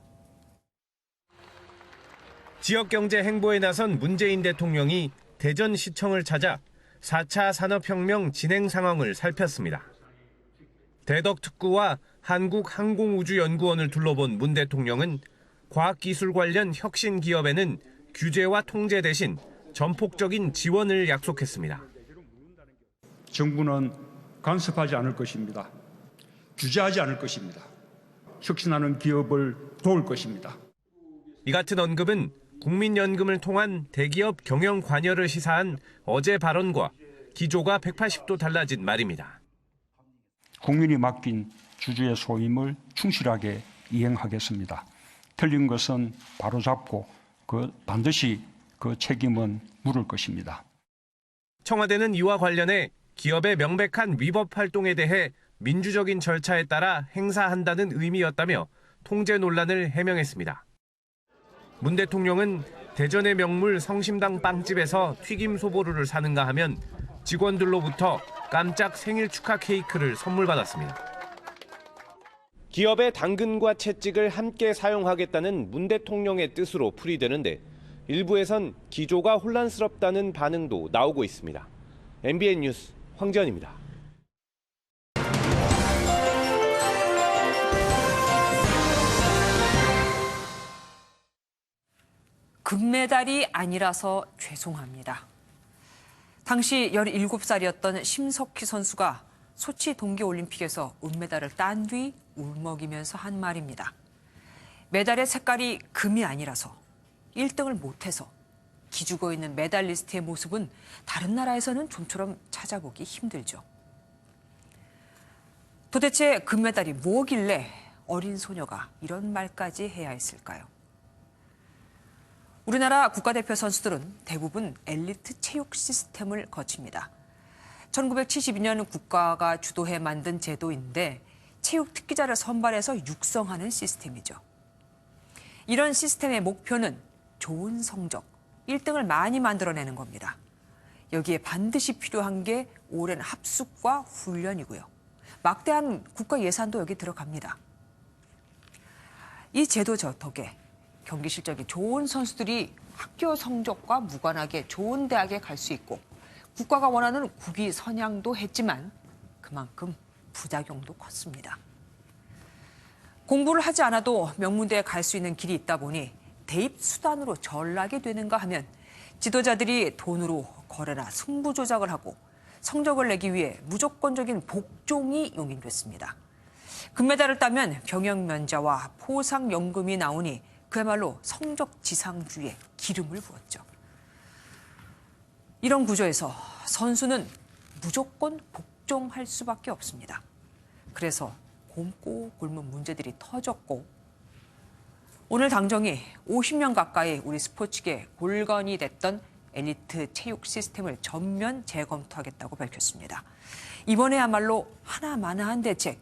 지역경제 행보에 나선 문재인 대통령이 대전시청을 찾아 4차 산업혁명 진행 상황을 살폈습니다. 대덕특구와 한국항공우주연구원을 둘러본 문 대통령은 과학기술 관련 혁신 기업에는 규제와 통제 대신 전폭적인 지원을 약속했습니다. 정부는 간섭하지 않을 것입니다. 규제하지 않을 것입니다. 혁신하는 기업을 도울 것입니다. 이 같은 언급은 국민연금을 통한 대기업 경영 관여를 시사한 어제 발언과 기조가 180도 달라진 말입니다. 국민이 맡긴 주주의 소임을 충실하게 이행하겠습니다. 틀린 것은 바로잡고 반드시 그 책임은 물을 것입니다. 청와대는 이와 관련해 기업의 명백한 위법 활동에 대해 민주적인 절차에 따라 행사한다는 의미였다며 통제 논란을 해명했습니다. 문 대통령은 대전의 명물 성심당 빵집에서 튀김 소보루를 사는가 하면 직원들로부터 깜짝 생일 축하 케이크를 선물 받았습니다. 기업의 당근과 채찍을 함께 사용하겠다는 문 대통령의 뜻으로 풀이되는데 일부에선 기조가 혼란스럽다는 반응도 나오고 있습니다. MBN 뉴스 황재원입니다. 금메달이 아니라서 죄송합니다. 당시 17살이었던 심석희 선수가 소치 동계올림픽에서 은메달을 딴 뒤 울먹이면서 한 말입니다. 메달의 색깔이 금이 아니라서 1등을 못해서 기죽어 있는 메달리스트의 모습은 다른 나라에서는 좀처럼 찾아보기 힘들죠. 도대체 금메달이 뭐길래 어린 소녀가 이런 말까지 해야 했을까요? 우리나라 국가대표 선수들은 대부분 엘리트 체육 시스템을 거칩니다. 1972년 국가가 주도해 만든 제도인데 체육 특기자를 선발해서 육성하는 시스템이죠. 이런 시스템의 목표는 좋은 성적, 1등을 많이 만들어내는 겁니다. 여기에 반드시 필요한 게 오랜 합숙과 훈련이고요. 막대한 국가 예산도 여기 들어갑니다. 이 제도 덕에 경기 실적이 좋은 선수들이 학교 성적과 무관하게 좋은 대학에 갈 수 있고 국가가 원하는 국위 선양도 했지만 그만큼 부작용도 컸습니다. 공부를 하지 않아도 명문대에 갈 수 있는 길이 있다 보니 대입 수단으로 전락이 되는가 하면 지도자들이 돈으로 거래나 승부 조작을 하고 성적을 내기 위해 무조건적인 복종이 용인됐습니다. 금메달을 따면 병역면제와 포상연금이 나오니 그야말로 성적 지상주의에 기름을 부었죠. 이런 구조에서 선수는 무조건 복종할 수밖에 없습니다. 그래서 곰고 굶은 문제들이 터졌고 오늘 당정이 50년 가까이 우리 스포츠계 골건이 됐던 엘리트 체육 시스템을 전면 재검토하겠다고 밝혔습니다. 이번에야말로 하나마나한 대책,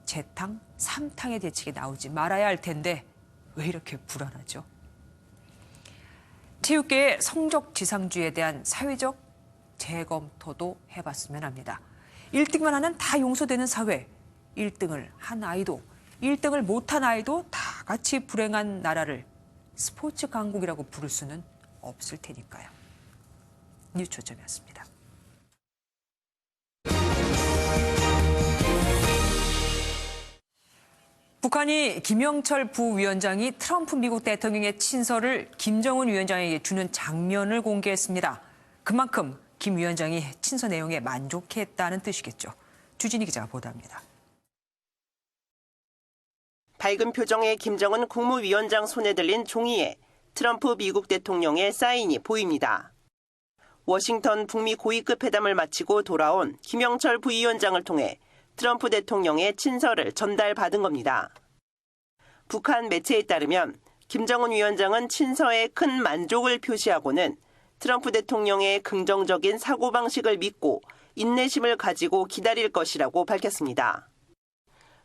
재탕, 삼탕의 대책이 나오지 말아야 할 텐데 왜 이렇게 불안하죠? 체육계의 성적 지상주의에 대한 사회적 재검토도 해봤으면 합니다. 1등만 하는 다 용서되는 사회, 1등을 한 아이도 1등을 못한 아이도 다 같이 불행한 나라를 스포츠 강국이라고 부를 수는 없을 테니까요. 뉴초점이었습니다. 북한이 김영철 부위원장이 트럼프 미국 대통령의 친서를 김정은 위원장에게 주는 장면을 공개했습니다. 그만큼 김 위원장이 친서 내용에 만족했다는 뜻이겠죠. 주진희 기자가 보도합니다. 밝은 표정의 김정은 국무위원장 손에 들린 종이에 트럼프 미국 대통령의 사인이 보입니다. 워싱턴 북미 고위급 회담을 마치고 돌아온 김영철 부위원장을 통해 트럼프 대통령의 친서를 전달받은 겁니다. 북한 매체에 따르면 김정은 위원장은 친서에 큰 만족을 표시하고는 트럼프 대통령의 긍정적인 사고방식을 믿고 인내심을 가지고 기다릴 것이라고 밝혔습니다.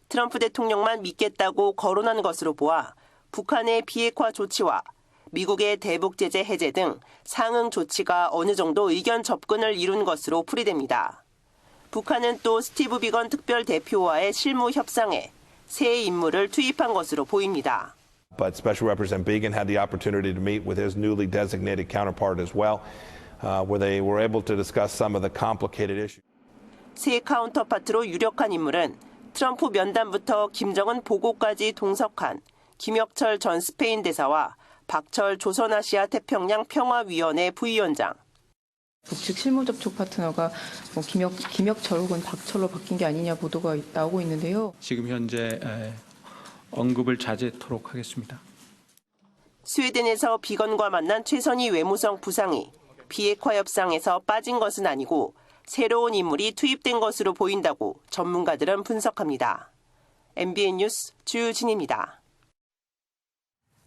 트럼프 대통령만 믿겠다고 거론한 것으로 보아 북한의 비핵화 조치와 미국의 대북 제재 해제 등 상응 조치가 어느 정도 의견 접근을 이룬 것으로 풀이됩니다. 북한은 또 스티브 비건 특별 대표와의 실무 협상에 새 인물을 투입한 것으로 보입니다. But Special Representative Biegun had the opportunity to meet with his newly designated counterpart as well, where they were able to discuss some of the complicated issues. 새 카운터파트로 유력한 인물은 트럼프 면담부터 김정은 보고까지 동석한 김혁철 전 스페인 대사와 박철 조선아시아 태평양 평화위원회 부위원장. 북측 실무 접촉 파트너가 김혁철 혹은 박철로 바뀐 게 아니냐 보도가 나오고 있는데요. 지금 현재 언급을 자제토록 하겠습니다. 스웨덴에서 비건과 만난 최선희 외무성 부상이 비핵화 협상에서 빠진 것은 아니고 새로운 인물이 투입된 것으로 보인다고 전문가들은 분석합니다. MBN 뉴스 주진입니다.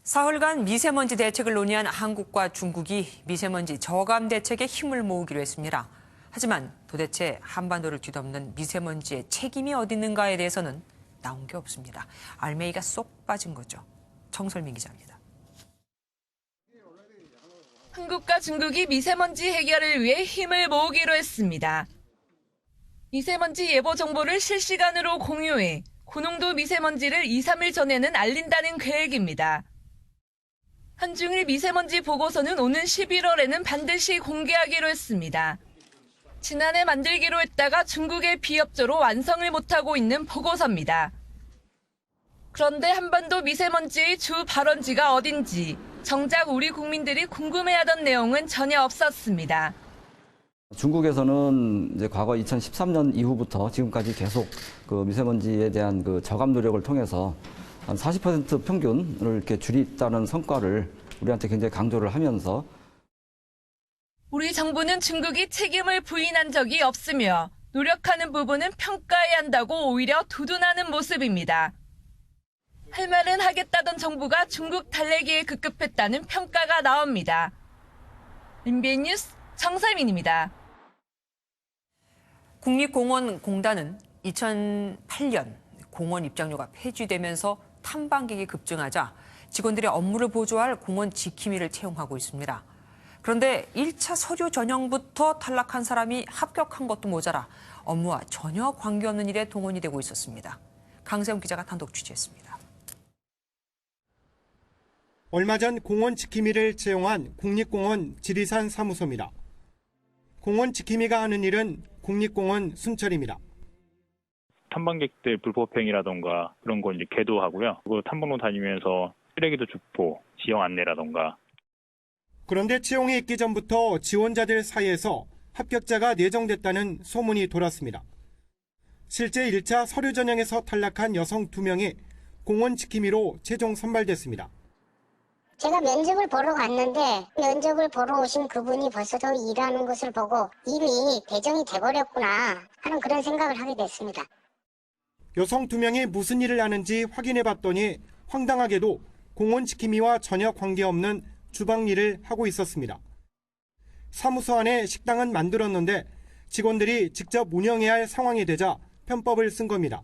사흘간 미세먼지 대책을 논의한 한국과 중국이 미세먼지 저감 대책에 힘을 모으기로 했습니다. 하지만 도대체 한반도를 뒤덮는 미세먼지의 책임이 어디 있는가에 대해서는 나온 게 없습니다. 알맹이가 쏙 빠진 거죠. 정설민 기자입니다. 한국과 중국이 미세먼지 해결을 위해 힘을 모으기로 했습니다. 미세먼지 예보 정보를 실시간으로 공유해 고농도 미세먼지를 2, 3일 전에는 알린다는 계획입니다. 한중일 미세먼지 보고서는 오는 11월에는 반드시 공개하기로 했습니다. 지난해 만들기로 했다가 중국의 비협조로 완성을 못하고 있는 보고서입니다. 그런데 한반도 미세먼지의 주 발원지가 어딘지 정작 우리 국민들이 궁금해하던 내용은 전혀 없었습니다. 중국에서는 이제 과거 2013년 이후부터 지금까지 계속 그 미세먼지에 대한 그 저감 노력을 통해서 한 40% 평균을 이렇게 줄였다는 성과를 우리한테 굉장히 강조를 하면서 우리 정부는 중국이 책임을 부인한 적이 없으며 노력하는 부분은 평가해야 한다고 오히려 두둔하는 모습입니다. 할 말은 하겠다던 정부가 중국 달래기에 급급했다는 평가가 나옵니다. MBN 뉴스 정설민입니다. 국립공원공단은 2008년 공원 입장료가 폐지되면서 탐방객이 급증하자 직원들의 업무를 보조할 공원 지킴이를 채용하고 있습니다. 그런데 1차 서류 전형부터 탈락한 사람이 합격한 것도 모자라 업무와 전혀 관계없는 일에 동원이 되고 있었습니다. 강세훈 기자가 단독 취재했습니다. 얼마 전 공원 지킴이를 채용한 국립공원 지리산 사무소입니다. 공원 지킴이가 하는 일은 국립공원 순찰입니다. 탐방객들 불법행위라던가 그런 걸 이제 계도하고요. 그리고 탐방로 다니면서 쓰레기도 줍고 지형 안내라던가. 그런데 채용이 있기 전부터 지원자들 사이에서 합격자가 내정됐다는 소문이 돌았습니다. 실제 1차 서류 전형에서 탈락한 여성 2명이 공원 지킴이로 최종 선발됐습니다. 제가 면접을 보러 갔는데 면접을 보러 오신 그분이 벌써 저 일하는 것을 보고 이미 배정이 돼버렸구나 하는 그런 생각을 하게 됐습니다. 여성 2명이 무슨 일을 하는지 확인해봤더니 황당하게도 공원 지킴이와 전혀 관계없는 주방 일을 하고 있었습니다. 사무소 안에 식당은 만들었는데 직원들이 직접 운영해야 할 상황이 되자 편법을 쓴 겁니다.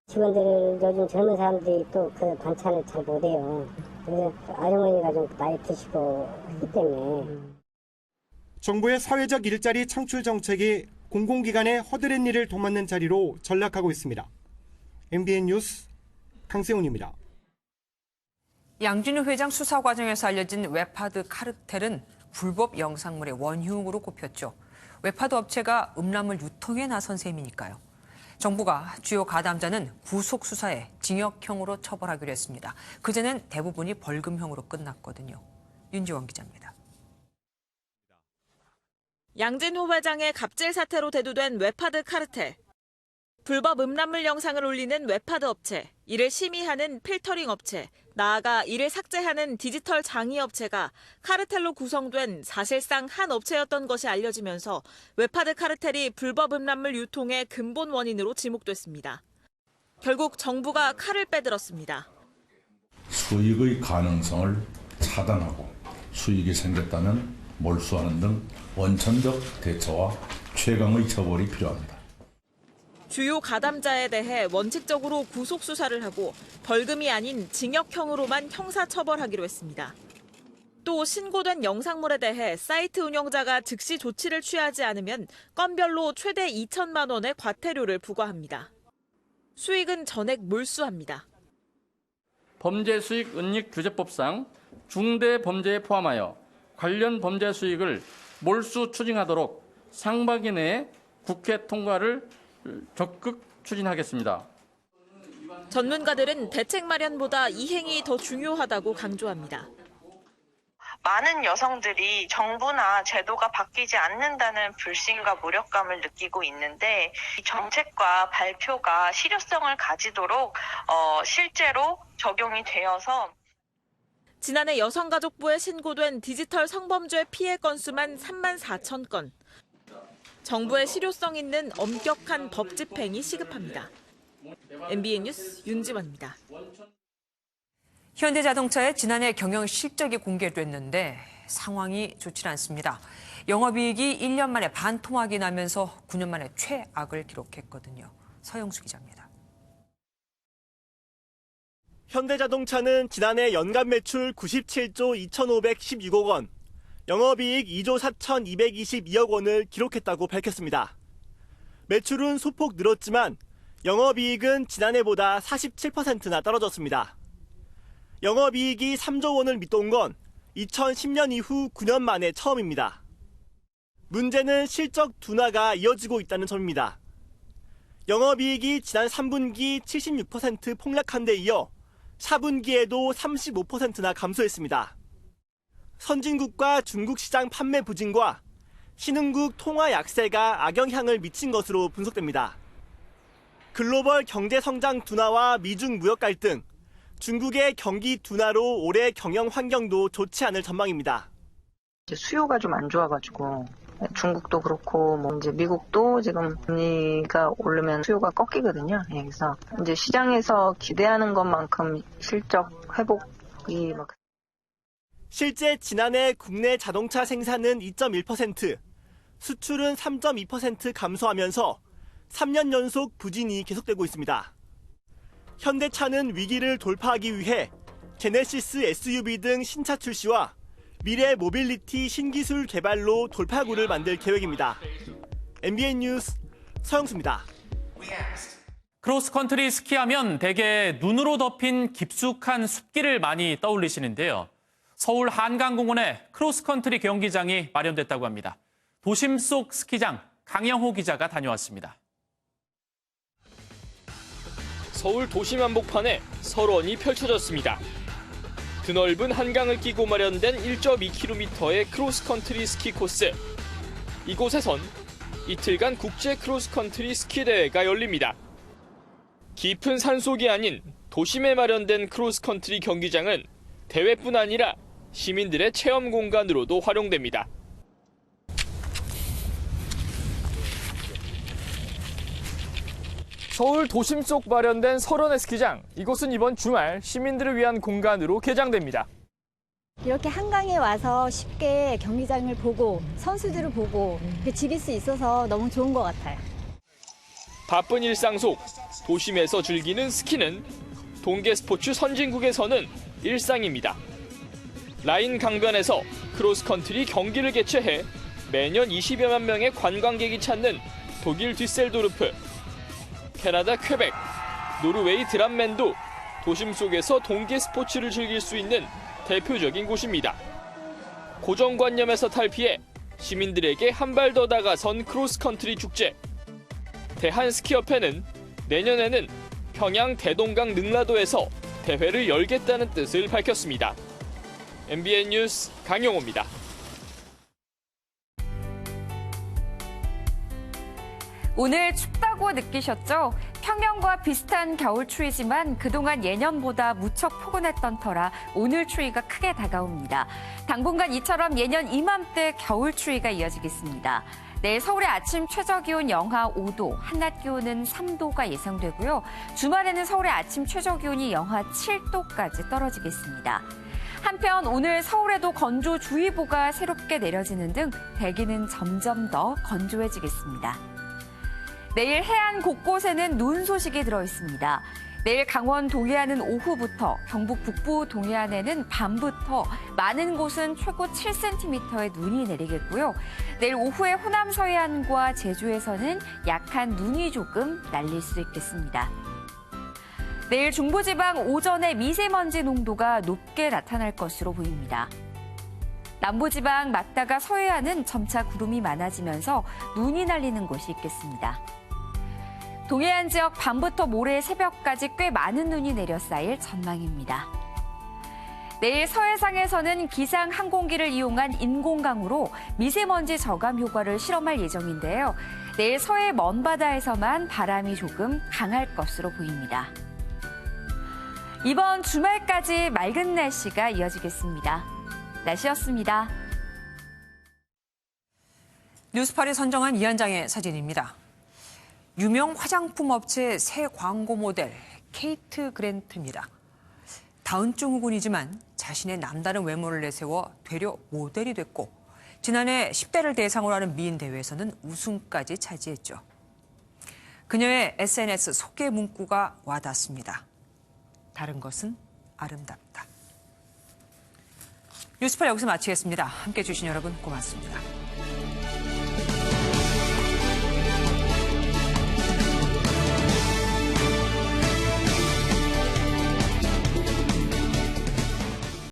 직원들 요즘 젊은 사람들이 또 그 반찬을 잘 못해요. 그래서 아주머니가 좀 나이 드시고 하기 때문에. 정부의 사회적 일자리 창출 정책이 공공기관의 허드렛 일을 도맡는 자리로 전락하고 있습니다. MBN 뉴스 강세훈입니다. 양준일 회장 수사 과정에서 알려진 웹하드 카르텔은 불법 영상물의 원흉으로 꼽혔죠. 웹하드 업체가 음란물 유통에 나선 셈이니까요. 정부가 주요 가담자는 구속 수사에 징역형으로 처벌하기로 했습니다. 그제는 대부분이 벌금형으로 끝났거든요. 윤지원 기자입니다. 양진호 회장의 갑질 사태로 대두된 웹하드 카르텔. 불법 음란물 영상을 올리는 웹하드 업체, 이를 심의하는 필터링 업체, 나아가 이를 삭제하는 디지털 장의 업체가 카르텔로 구성된 사실상 한 업체였던 것이 알려지면서 웹하드 카르텔이 불법 음란물 유통의 근본 원인으로 지목됐습니다. 결국 정부가 칼을 빼들었습니다. 수익의 가능성을 차단하고 수익이 생겼다면 몰수하는 등 원천적 대처와 최강의 처벌이 필요합니다. 주요 가담자에 대해 원칙적으로 구속 수사를 하고 벌금이 아닌 징역형으로만 형사처벌하기로 했습니다. 또 신고된 영상물에 대해 사이트 운영자가 즉시 조치를 취하지 않으면 건별로 최대 2천만 원의 과태료를 부과합니다. 수익은 전액 몰수합니다. 범죄 수익 은닉 규제법상 중대 범죄에 포함하여 관련 범죄 수익을 몰수 추징하도록 상반기 내에 국회 통과를 적극 추진하겠습니다. 전문가들은 대책 마련보다 이행이 더 중요하다고 강조합니다. 많은 여성들이 정부나 제도가 바뀌지 않는다는 불신과 무력감을 느끼고 있는데 이 정책과 발표가 실효성을 가지도록 실제로 적용이 되어서 지난해 여성가족부에 신고된 디지털 성범죄 피해 건수만 3만 4천 건. 정부의 실효성 있는 엄격한 법 집행이 시급합니다. MBN 뉴스 윤지원입니다. 현대자동차의 지난해 경영 실적이 공개됐는데 상황이 좋지 않습니다. 영업이익이 1년 만에 반토막이 나면서 9년 만에 최악을 기록했거든요. 서영수 기자입니다. 현대자동차는 지난해 연간 매출 97조 2,516억 원, 영업이익 2조 4,222억 원을 기록했다고 밝혔습니다. 매출은 소폭 늘었지만 영업이익은 지난해보다 47%나 떨어졌습니다. 영업이익이 3조 원을 밑도는 건 2010년 이후 9년 만에 처음입니다. 문제는 실적 둔화가 이어지고 있다는 점입니다. 영업이익이 지난 3분기 76% 폭락한 데 이어 4분기에도 35%나 감소했습니다. 선진국과 중국 시장 판매 부진과 신흥국 통화 약세가 악영향을 미친 것으로 분석됩니다. 글로벌 경제 성장 둔화와 미중 무역 갈등, 중국의 경기 둔화로 올해 경영 환경도 좋지 않을 전망입니다. 수요가 좀 안 좋아가지고 중국도 그렇고 이제 미국도 지금 금리가 오르면 수요가 꺾이거든요. 그래서 이제 시장에서 기대하는 것만큼 실적 회복이 실제 지난해 국내 자동차 생산은 2.1%, 수출은 3.2% 감소하면서 3년 연속 부진이 계속되고 있습니다. 현대차는 위기를 돌파하기 위해 제네시스 SUV 등 신차 출시와 미래 모빌리티 신기술 개발로 돌파구를 만들 계획입니다. MBN 뉴스 서영수입니다. 크로스컨트리 스키하면 대개 눈으로 덮인 깊숙한 숲길을 많이 떠올리시는데요. 서울 한강공원에 크로스컨트리 경기장이 마련됐다고 합니다. 도심 속 스키장 강영호 기자가 다녀왔습니다. 서울 도심 한복판에 설원이 펼쳐졌습니다. 드넓은 한강을 끼고 마련된 1.2km의 크로스컨트리 스키 코스. 이곳에선 이틀간 국제 크로스컨트리 스키 대회가 열립니다. 깊은 산속이 아닌 도심에 마련된 크로스컨트리 경기장은 대회뿐 아니라 시민들의 체험 공간으로도 활용됩니다. 서울 도심 속 마련된 설원의 스키장. 이곳은 이번 주말 시민들을 위한 공간으로 개장됩니다. 이렇게 한강에 와서 쉽게 경기장을 보고 선수들을 보고 즐길 수 있어서 너무 좋은 것 같아요. 바쁜 일상 속 도심에서 즐기는 스키는 동계 스포츠 선진국에서는 일상입니다. 라인 강변에서 크로스컨트리 경기를 개최해 매년 20여만 명의 관광객이 찾는 독일 뒤셀도르프, 캐나다 퀘벡, 노르웨이 드람멘도 도심 속에서 동계 스포츠를 즐길 수 있는 대표적인 곳입니다. 고정관념에서 탈피해 시민들에게 한 발 더 다가선 크로스컨트리 축제. 대한스키협회는 내년에는 평양 대동강 능라도에서 대회를 열겠다는 뜻을 밝혔습니다. MBN 뉴스 강용호입니다. 오늘 춥다고 느끼셨죠? 평년과 비슷한 겨울 추위지만 그동안 예년보다 무척 포근했던 터라 오늘 추위가 크게 다가옵니다. 당분간 이처럼 예년 이맘때 겨울 추위가 이어지겠습니다. 내일 서울의 아침 최저기온 영하 5도, 한낮 기온은 3도가 예상되고요. 주말에는 서울의 아침 최저기온이 영하 7도까지 떨어지겠습니다. 한편 오늘 서울에도 건조주의보가 새롭게 내려지는 등 대기는 점점 더 건조해지겠습니다. 내일 해안 곳곳에는 눈 소식이 들어있습니다. 내일 강원 동해안은 오후부터, 경북 북부 동해안에는 밤부터 많은 곳은 최고 7cm의 눈이 내리겠고요. 내일 오후에 호남 서해안과 제주에서는 약한 눈이 조금 날릴 수 있겠습니다. 내일 중부지방 오전에 미세먼지 농도가 높게 나타날 것으로 보입니다. 남부지방 맞다가 서해안은 점차 구름이 많아지면서 눈이 날리는 곳이 있겠습니다. 동해안 지역 밤부터 모레 새벽까지 꽤 많은 눈이 내려 쌓일 전망입니다. 내일 서해상에서는 기상 항공기를 이용한 인공강우로 미세먼지 저감 효과를 실험할 예정인데요. 내일 서해 먼바다에서만 바람이 조금 강할 것으로 보입니다. 이번 주말까지 맑은 날씨가 이어지겠습니다. 날씨였습니다. 뉴스팔이 선정한 이한장의 사진입니다. 유명 화장품 업체 새 광고 모델 케이트 그랜트입니다. 다운증 후군이지만 자신의 남다른 외모를 내세워 되려 모델이 됐고 지난해 10대를 대상으로 하는 미인 대회에서는 우승까지 차지했죠. 그녀의 SNS 소개 문구가 와닿습니다. 다른 것은 아름답다. 뉴스팔 여기서 마치겠습니다. 함께해 주신 여러분 고맙습니다.